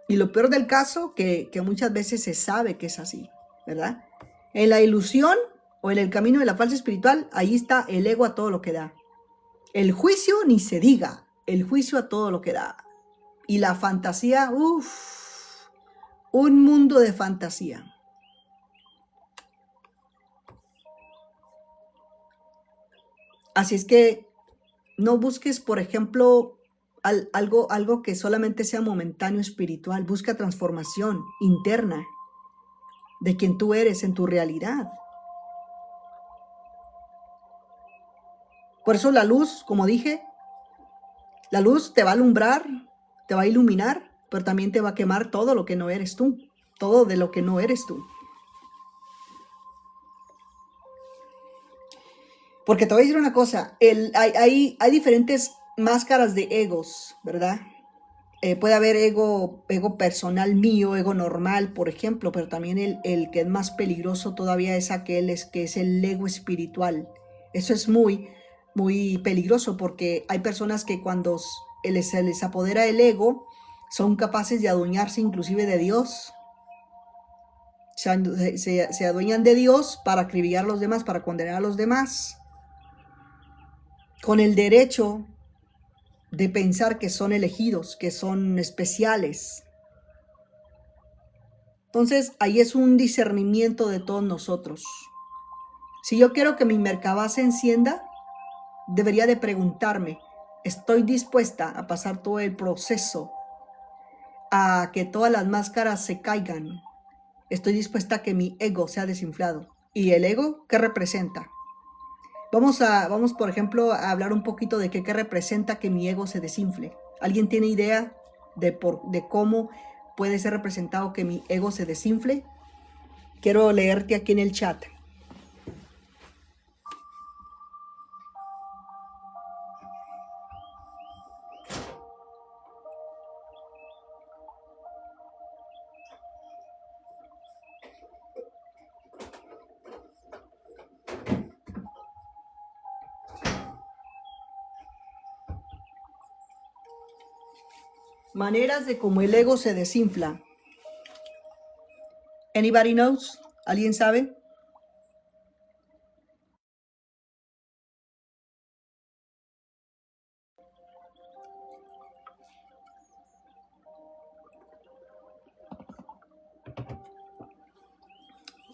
Speaker 1: Y lo peor del caso, que muchas veces se sabe que es así, ¿verdad? En la ilusión o en el camino de la falsa espiritual, ahí está el ego a todo lo que da. El juicio ni se diga, el juicio a todo lo que da. Y la fantasía, uff, un mundo de fantasía. Así es que no busques, por ejemplo, algo que solamente sea momentáneo espiritual. Busca transformación interna de quien tú eres en tu realidad. Por eso la luz, como dije, la luz te va a alumbrar, te va a iluminar, pero también te va a quemar todo lo que no eres tú, todo de lo que no eres tú. Porque te voy a decir una cosa, hay diferentes máscaras de egos, ¿verdad? Puede haber ego personal mío, ego normal, por ejemplo, pero también el que es más peligroso todavía es que es el ego espiritual. Eso es muy, muy peligroso porque hay personas que cuando se les apodera el ego, son capaces de adueñarse inclusive de Dios. Se adueñan de Dios para acribillar a los demás, para condenar a los demás, con el derecho de pensar que son elegidos, que son especiales. Entonces, ahí es un discernimiento de todos nosotros. Si yo quiero que mi Merkabah se encienda, debería de preguntarme, ¿estoy dispuesta a pasar todo el proceso, a que todas las máscaras se caigan? ¿Estoy dispuesta a que mi ego sea desinflado? ¿Y el ego qué representa? Vamos, por ejemplo, a hablar un poquito de qué representa que mi ego se desinfle. ¿Alguien tiene idea de cómo puede ser representado que mi ego se desinfle? Quiero leerte aquí en el chat. Maneras de cómo el ego se desinfla. Anybody knows? ¿Alguien sabe?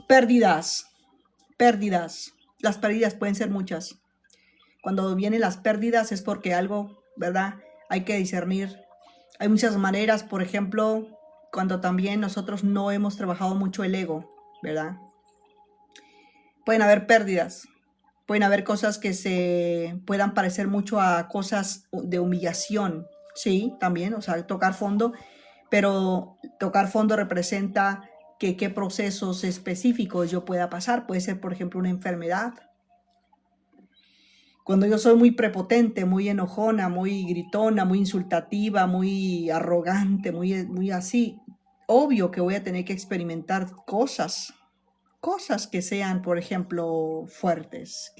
Speaker 1: Pérdidas. Las pérdidas pueden ser muchas. Cuando vienen las pérdidas es porque algo, ¿verdad? Hay que discernir. Hay muchas maneras, por ejemplo, cuando también nosotros no hemos trabajado mucho el ego, ¿verdad? Pueden haber pérdidas. Pueden haber cosas que se puedan parecer mucho a cosas de humillación. Sí, también, o sea, tocar fondo. Pero tocar fondo representa que qué procesos específicos yo pueda pasar. Puede ser, por ejemplo, una enfermedad. Cuando yo soy muy prepotente, muy enojona, muy gritona, muy insultativa, muy arrogante, muy así, obvio que voy a tener que experimentar cosas que sean, por ejemplo, fuertes,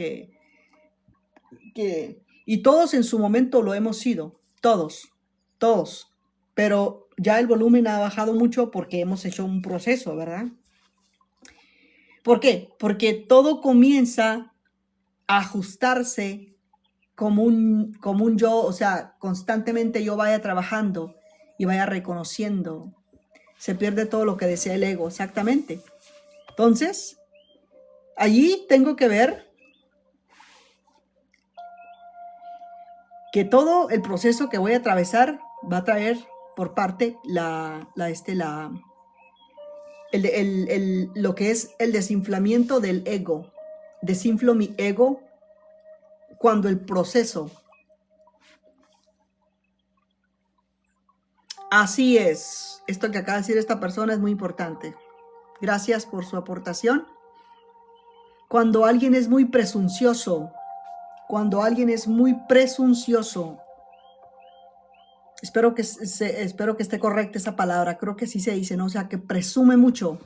Speaker 1: y todos en su momento lo hemos sido, todos, pero ya el volumen ha bajado mucho porque hemos hecho un proceso, ¿verdad? ¿Por qué? Porque todo comienza a ajustarse como un yo, o sea, constantemente yo vaya trabajando y vaya reconociendo. Se pierde todo lo que desea el ego, exactamente. Entonces, allí tengo que ver que todo el proceso que voy a atravesar va a traer por parte lo que es el desinflamiento del ego. Desinflo mi ego cuando el proceso. Así es. Esto que acaba de decir esta persona es muy importante. Gracias por su aportación. Cuando alguien es muy presuncioso, espero que esté correcta esa palabra, creo que sí se dice, ¿no? O sea, que presume mucho.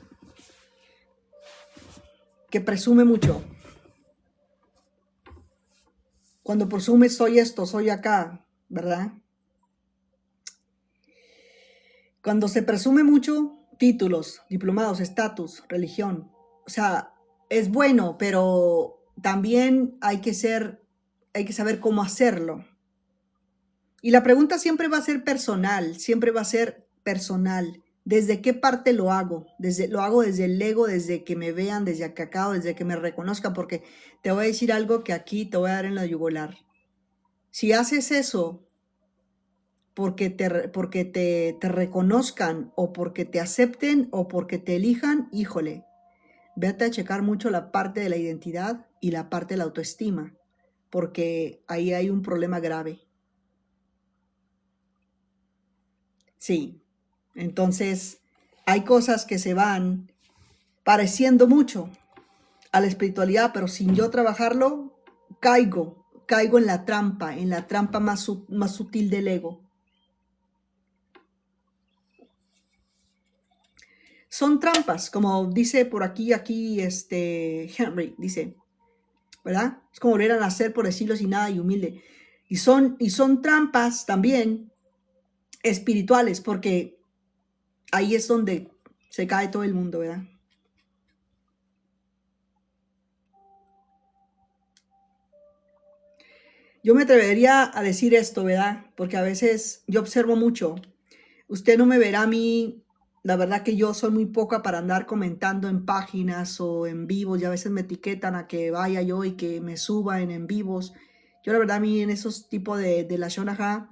Speaker 1: Cuando presume soy esto, soy acá, ¿verdad? Cuando se presume mucho, títulos, diplomados, estatus, religión, o sea, es bueno, pero también hay que saber cómo hacerlo. Y la pregunta siempre va a ser personal, ¿Desde qué parte lo hago? Lo hago desde el ego, desde que me vean, desde acá, desde que me reconozcan, porque te voy a decir algo que aquí te voy a dar en la yugular. Si haces eso porque te reconozcan o porque te acepten o porque te elijan, híjole, vete a checar mucho la parte de la identidad y la parte de la autoestima, porque ahí hay un problema grave. Sí, entonces hay cosas que se van pareciendo mucho a la espiritualidad, pero sin yo trabajarlo, caigo en la trampa más sutil del ego. Son trampas, como dice por aquí, Henry, dice, ¿verdad? Es como volver a nacer, por decirlo sin nada y humilde. Y son trampas también espirituales, porque ahí es donde se cae todo el mundo, ¿verdad? Yo me atrevería a decir esto, ¿verdad? Porque a veces yo observo mucho. Usted no me verá a mí, la verdad que yo soy muy poca para andar comentando en páginas o en vivos, y a veces me etiquetan a que vaya yo y que me suba en vivos. Yo la verdad a mí en esos tipos de la Shonaha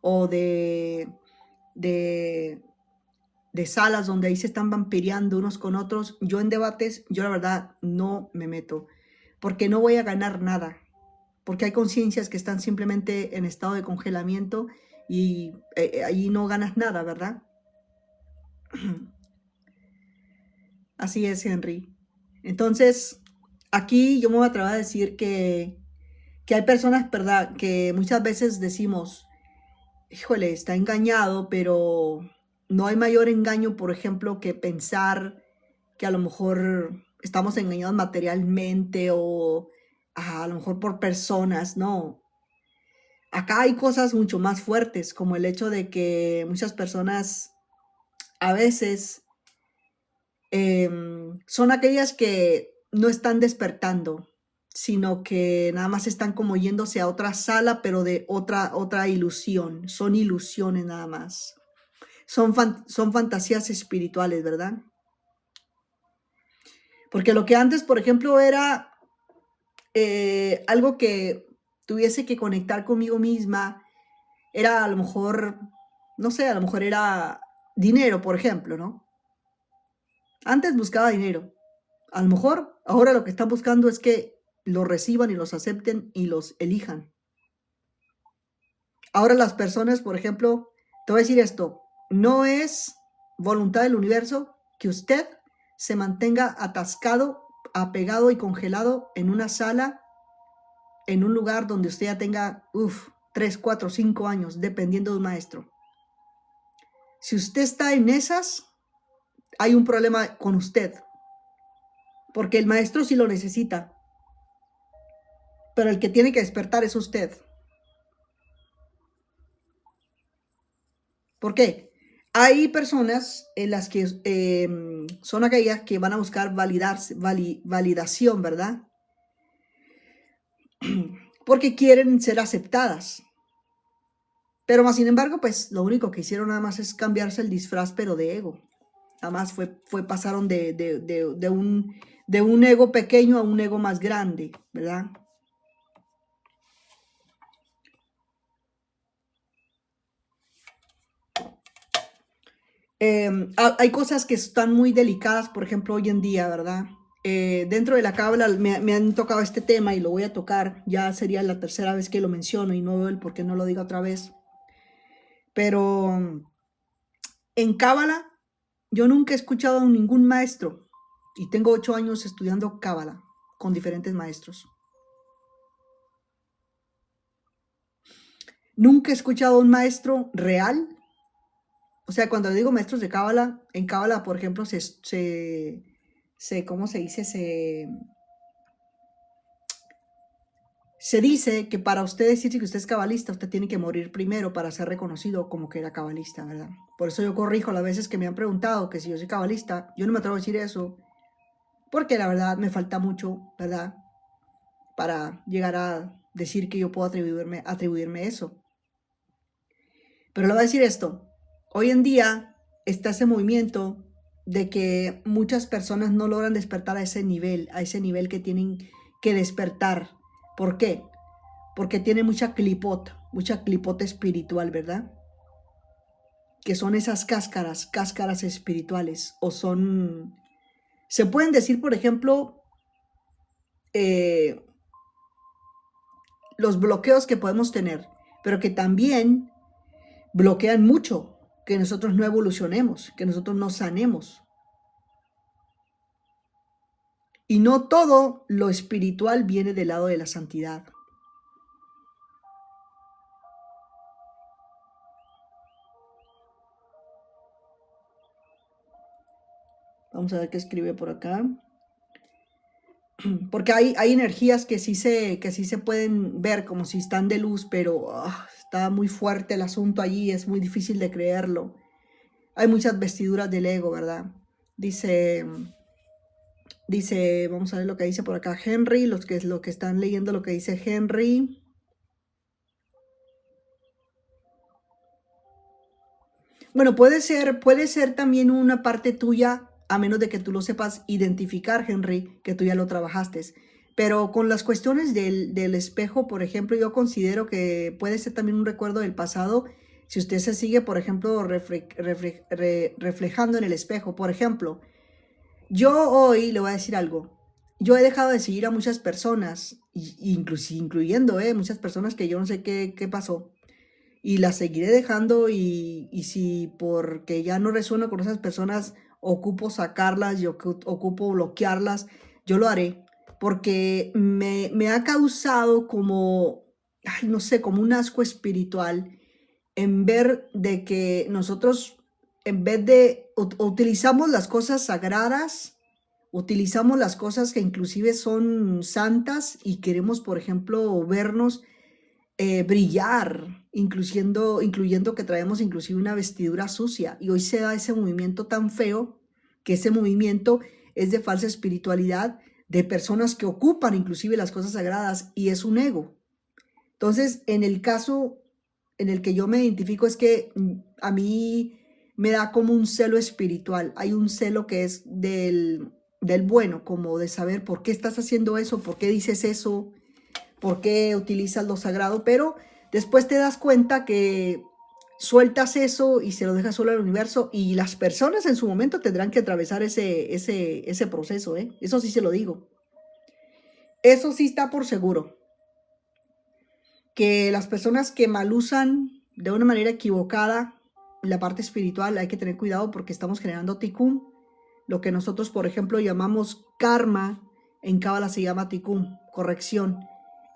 Speaker 1: o de salas donde ahí se están vampireando unos con otros, yo en debates, yo la verdad no me meto, porque no voy a ganar nada, porque hay conciencias que están simplemente en estado de congelamiento y ahí no ganas nada, ¿verdad? Así es, Henry. Entonces, aquí yo me voy a atrever a decir que hay personas, ¿verdad?, que muchas veces decimos, híjole, está engañado, pero no hay mayor engaño, por ejemplo, que pensar que a lo mejor estamos engañados materialmente o a lo mejor por personas, no. Acá hay cosas mucho más fuertes, como el hecho de que muchas personas a veces son aquellas que no están despertando, sino que nada más están como yéndose a otra sala, pero de otra ilusión. Son ilusiones nada más. Son fantasías espirituales, ¿verdad? Porque lo que antes, por ejemplo, era algo que tuviese que conectar conmigo misma, era a lo mejor, no sé, a lo mejor era dinero, por ejemplo, ¿no? Antes buscaba dinero. A lo mejor ahora lo que están buscando es que los reciban y los acepten y los elijan. Ahora las personas, por ejemplo, te voy a decir esto, no es voluntad del universo que usted se mantenga atascado, apegado y congelado en una sala en un lugar donde usted ya tenga, 3, 4, 5 años, dependiendo de un maestro. Si usted está en esas, hay un problema con usted, porque el maestro sí lo necesita, pero el que tiene que despertar es usted. ¿Por qué? Hay personas en las que son aquellas que van a buscar validación, ¿verdad? Porque quieren ser aceptadas. Pero más sin embargo, pues lo único que hicieron nada más es cambiarse el disfraz, pero de ego. Nada más pasaron de un ego pequeño a un ego más grande, ¿verdad? Hay cosas que están muy delicadas, por ejemplo, hoy en día, ¿verdad? Dentro de la cábala me han tocado este tema y lo voy a tocar. Ya sería la tercera vez que lo menciono y no veo el por qué no lo diga otra vez. Pero en cábala yo nunca he escuchado a ningún maestro y tengo 8 años estudiando cábala con diferentes maestros. Nunca he escuchado a un maestro real. O sea, cuando digo maestros de cábala, en cábala, por ejemplo, ¿cómo se dice? Se dice que para usted decir que usted es cabalista, usted tiene que morir primero para ser reconocido como que era cabalista, ¿verdad? Por eso yo corrijo las veces que me han preguntado que si yo soy cabalista, yo no me atrevo a decir eso, porque la verdad me falta mucho, ¿verdad? Para llegar a decir que yo puedo atribuirme eso. Pero le voy a decir esto, hoy en día está ese movimiento de que muchas personas no logran despertar a ese nivel que tienen que despertar. ¿Por qué? Porque tiene mucha clipota espiritual, ¿verdad? Que son esas cáscaras espirituales, o son, se pueden decir, por ejemplo, los bloqueos que podemos tener, pero que también bloquean mucho que nosotros no evolucionemos, que nosotros no sanemos. Y no todo lo espiritual viene del lado de la santidad. Vamos a ver qué escribe por acá. Porque hay energías que sí se pueden ver como si están de luz, pero está muy fuerte el asunto allí, es muy difícil de creerlo. Hay muchas vestiduras del ego, ¿verdad? Dice, vamos a ver lo que dice por acá Henry, los que están leyendo lo que dice Henry. Bueno, puede ser también una parte tuya, a menos de que tú lo sepas identificar, Henry, que tú ya lo trabajaste. Pero con las cuestiones del espejo, por ejemplo, yo considero que puede ser también un recuerdo del pasado, si usted se sigue, por ejemplo, reflejando en el espejo. Por ejemplo, yo hoy le voy a decir algo. Yo he dejado de seguir a muchas personas, incluyendo muchas personas que yo no sé qué pasó. Y las seguiré dejando y si porque ya no resueno con esas personas, ocupo sacarlas, yo ocupo bloquearlas, yo lo haré. Porque me ha causado como, ay, no sé, como un asco espiritual en ver de que nosotros, en vez de, utilizamos las cosas sagradas, utilizamos las cosas que inclusive son santas y queremos, por ejemplo, vernos brillar, incluyendo que traemos inclusive una vestidura sucia. Y hoy se da ese movimiento tan feo, que ese movimiento es de falsa espiritualidad, de personas que ocupan inclusive las cosas sagradas, y es un ego. Entonces, en el caso en el que yo me identifico es que a mí me da como un celo espiritual. Hay un celo que es del bueno, como de saber por qué estás haciendo eso, por qué dices eso, por qué utilizas lo sagrado, pero después te das cuenta que sueltas eso y se lo dejas solo al universo, y las personas en su momento tendrán que atravesar ese proceso, Eso sí se lo digo. Eso sí está por seguro. Que las personas que mal usan de una manera equivocada la parte espiritual, hay que tener cuidado porque estamos generando tikkun. Lo que nosotros, por ejemplo, llamamos karma, en cábala se llama tikkun, corrección.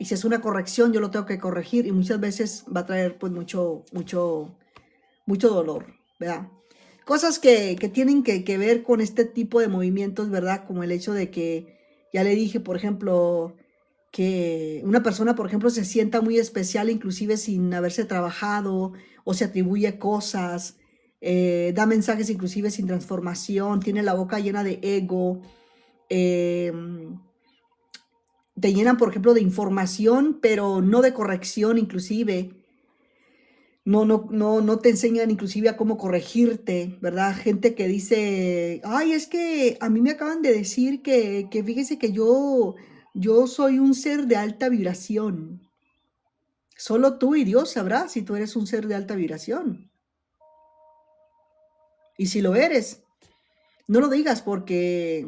Speaker 1: Y si es una corrección, yo lo tengo que corregir y muchas veces va a traer pues mucho dolor, ¿verdad? Cosas que tienen que ver con este tipo de movimientos, ¿verdad? Como el hecho de que, ya le dije, por ejemplo, que una persona, por ejemplo, se sienta muy especial inclusive sin haberse trabajado o se atribuye cosas, da mensajes inclusive sin transformación, tiene la boca llena de ego, eh, te llenan, por ejemplo, de información, pero no de corrección inclusive. No te enseñan inclusive a cómo corregirte, ¿verdad? Gente que dice, ay, es que a mí me acaban de decir que fíjese que yo soy un ser de alta vibración. Solo tú y Dios sabrás si tú eres un ser de alta vibración. Y si lo eres, no lo digas porque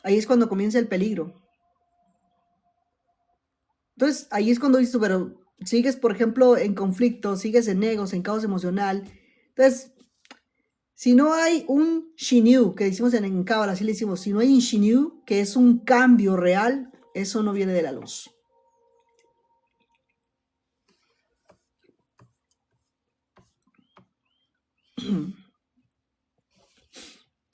Speaker 1: ahí es cuando comienza el peligro. Entonces, ahí es cuando dices, pero sigues, por ejemplo, en conflicto, sigues en egos, en caos emocional. Entonces, si no hay un Shinyu, que decimos en Cábala, así le decimos, si no hay un Shinyu, que es un cambio real, eso no viene de la luz.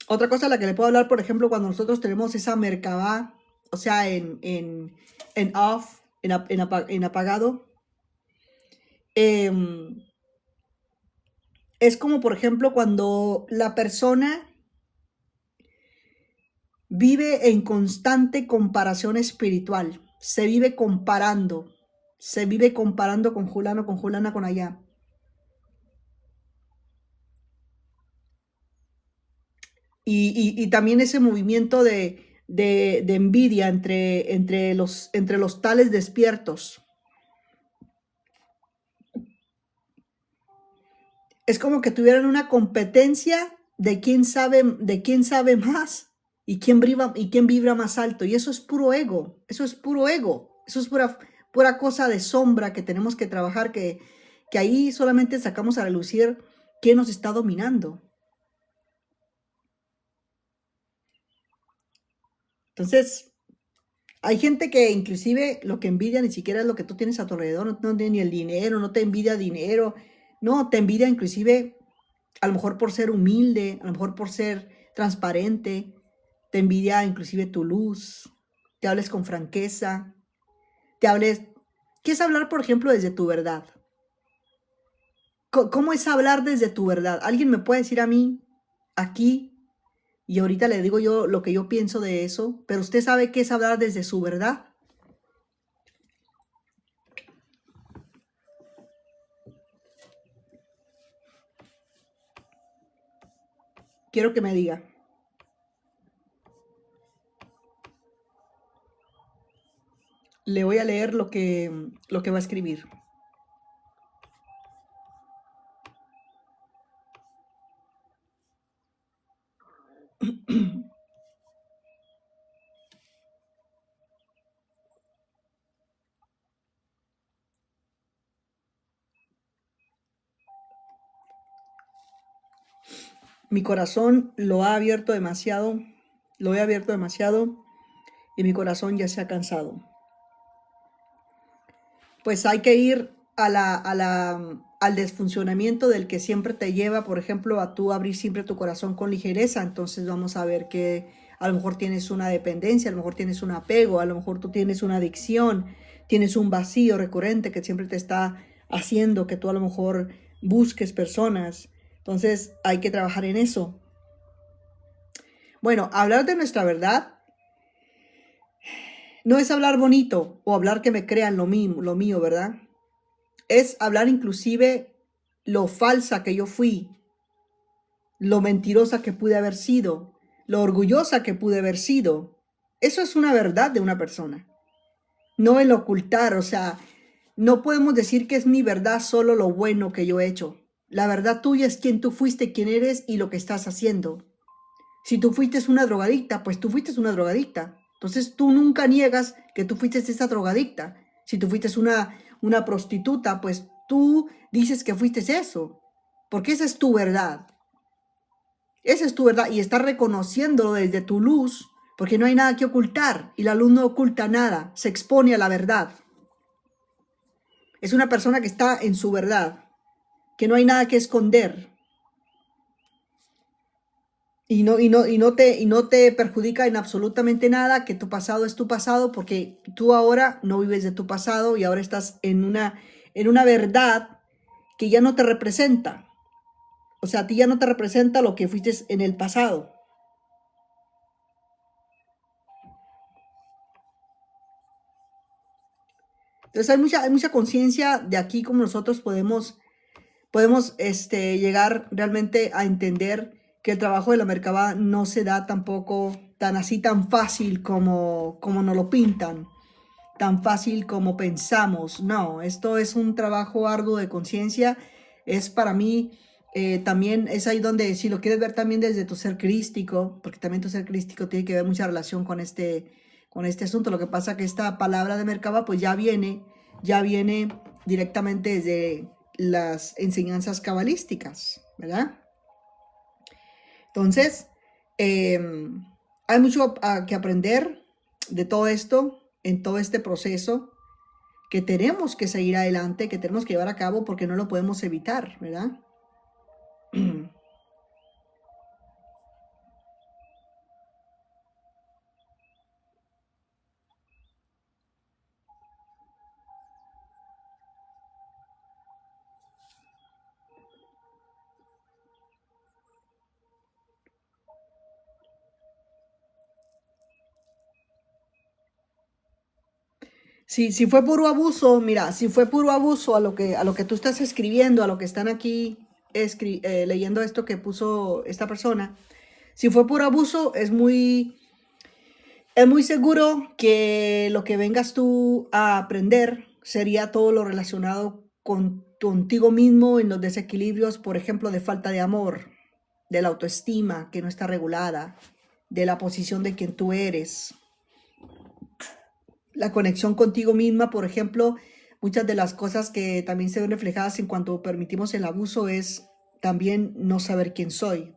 Speaker 1: Otra cosa a la que le puedo hablar, por ejemplo, cuando nosotros tenemos esa Merkabah, o sea, en off, en apagado, es como, por ejemplo, cuando la persona vive en constante comparación espiritual, se vive comparando con fulano, con fulana, con allá. Y también ese movimiento de envidia entre los tales despiertos. Es como que tuvieran una competencia de quién sabe más y quién vibra más alto. Y eso es puro ego, eso es puro ego, eso es pura cosa de sombra que tenemos que trabajar, que ahí solamente sacamos a relucir quién nos está dominando. Entonces, hay gente que inclusive lo que envidia ni siquiera es lo que tú tienes a tu alrededor, no tiene ni el dinero, no te envidia dinero, no, te envidia inclusive a lo mejor por ser humilde, a lo mejor por ser transparente, te envidia inclusive tu luz, te hables con franqueza, ¿qué es hablar, por ejemplo, desde tu verdad? ¿Cómo es hablar desde tu verdad? ¿Alguien me puede decir a mí aquí? Y ahorita le digo yo lo que yo pienso de eso, pero usted sabe qué es hablar desde su verdad. Quiero que me diga. Le voy a leer lo que va a escribir. Mi corazón lo ha abierto demasiado, lo he abierto demasiado y mi corazón ya se ha cansado. Pues hay que ir al desfuncionamiento del que siempre te lleva, por ejemplo, a tú abrir siempre tu corazón con ligereza. Entonces vamos a ver que a lo mejor tienes una dependencia, a lo mejor tienes un apego, a lo mejor tú tienes una adicción, tienes un vacío recurrente que siempre te está haciendo que tú a lo mejor busques personas. Entonces hay que trabajar en eso. Bueno, hablar de nuestra verdad no es hablar bonito o hablar que me crean lo mío, ¿verdad? Es hablar inclusive lo falsa que yo fui, lo mentirosa que pude haber sido, lo orgullosa que pude haber sido. Eso es una verdad de una persona, no el ocultar, o sea, no podemos decir que es mi verdad solo lo bueno que yo he hecho. La verdad tuya es quién tú fuiste, quién eres y lo que estás haciendo. Si tú fuiste una drogadicta, pues tú fuiste una drogadicta. Entonces tú nunca niegas que tú fuiste esa drogadicta. Si tú fuiste una prostituta, pues tú dices que fuiste eso. Porque esa es tu verdad. Esa es tu verdad y estás reconociéndolo desde tu luz, porque no hay nada que ocultar y la luz no oculta nada, se expone a la verdad. Es una persona que está en su verdad, que no hay nada que esconder y no te perjudica en absolutamente nada, que tu pasado es tu pasado, porque tú ahora no vives de tu pasado y ahora estás en una verdad que ya no te representa. O sea, a ti ya no te representa lo que fuiste en el pasado. Entonces hay mucha conciencia de aquí como nosotros podemos llegar realmente a entender que el trabajo de la Merkabah no se da tampoco tan fácil como nos lo pintan, tan fácil como pensamos. No, esto es un trabajo arduo de conciencia. Es para mí, también es ahí donde, si lo quieres ver también desde tu ser crístico, porque también tu ser crístico tiene que ver mucha relación con este asunto. Lo que pasa que esta palabra de Merkabah pues ya viene directamente desde las enseñanzas cabalísticas, ¿verdad? Entonces, hay mucho que aprender de todo esto, en todo este proceso, que tenemos que seguir adelante, que tenemos que llevar a cabo porque no lo podemos evitar, ¿verdad? Si fue puro abuso, mira, si fue puro abuso a lo que tú estás escribiendo, a lo que están aquí leyendo esto que puso esta persona, si fue puro abuso, es muy seguro que lo que vengas tú a aprender sería todo lo relacionado contigo mismo en los desequilibrios, por ejemplo, de falta de amor, de la autoestima que no está regulada, de la posición de quien tú eres, la conexión contigo misma, por ejemplo. Muchas de las cosas que también se ven reflejadas en cuanto permitimos el abuso es también no saber quién soy.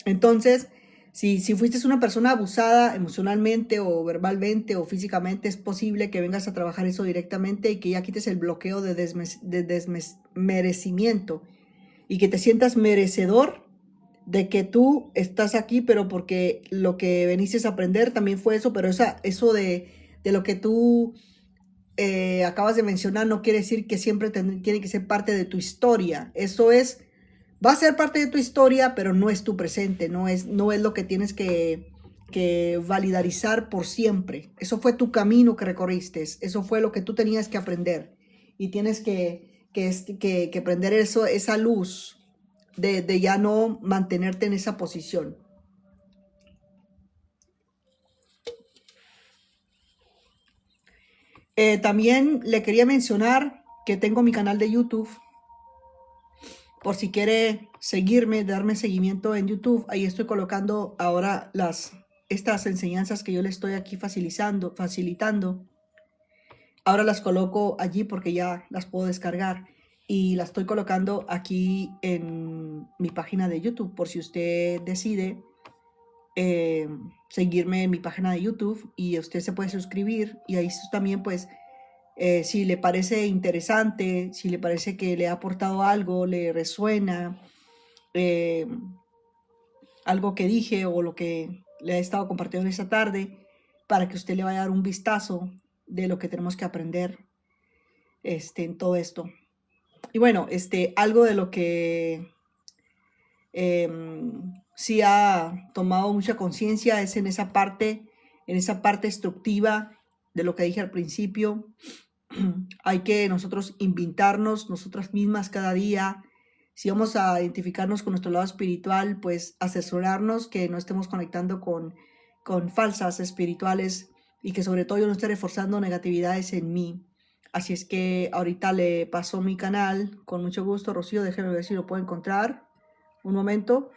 Speaker 1: Entonces, si fuiste una persona abusada emocionalmente o verbalmente o físicamente, es posible que vengas a trabajar eso directamente y que ya quites el bloqueo de desmerecimiento y que te sientas merecedor de que tú estás aquí, pero porque lo que veniste a aprender también fue eso, pero eso de lo que tú acabas de mencionar no quiere decir que siempre tiene que ser parte de tu historia. Eso va a ser parte de tu historia, pero no es tu presente, no es lo que tienes que validarizar por siempre. Eso fue tu camino que recorriste, eso fue lo que tú tenías que aprender y tienes que prender esa luz de ya no mantenerte en esa posición. También le quería mencionar que tengo mi canal de YouTube. Por si quiere seguirme, darme seguimiento en YouTube, ahí estoy colocando ahora estas enseñanzas que yo le estoy aquí facilitando. Ahora las coloco allí porque ya las puedo descargar y las estoy colocando aquí en mi página de YouTube por si usted decide seguirme en mi página de YouTube, y usted se puede suscribir y ahí también pues si le parece interesante, si le parece que le ha aportado algo, le resuena algo que dije o lo que le he estado compartiendo esta tarde, para que usted le vaya a dar un vistazo de lo que tenemos que aprender en todo esto. Y bueno, algo de lo que sí ha tomado mucha conciencia es en esa parte instructiva de lo que dije al principio. Hay que nosotros invitarnos nosotras mismas cada día. Si vamos a identificarnos con nuestro lado espiritual, pues asesorarnos que no estemos conectando con falsas espirituales y que sobre todo yo no esté reforzando negatividades en mí. Así es que ahorita le paso mi canal con mucho gusto. Rocío, déjeme ver si lo puedo encontrar. Un momento.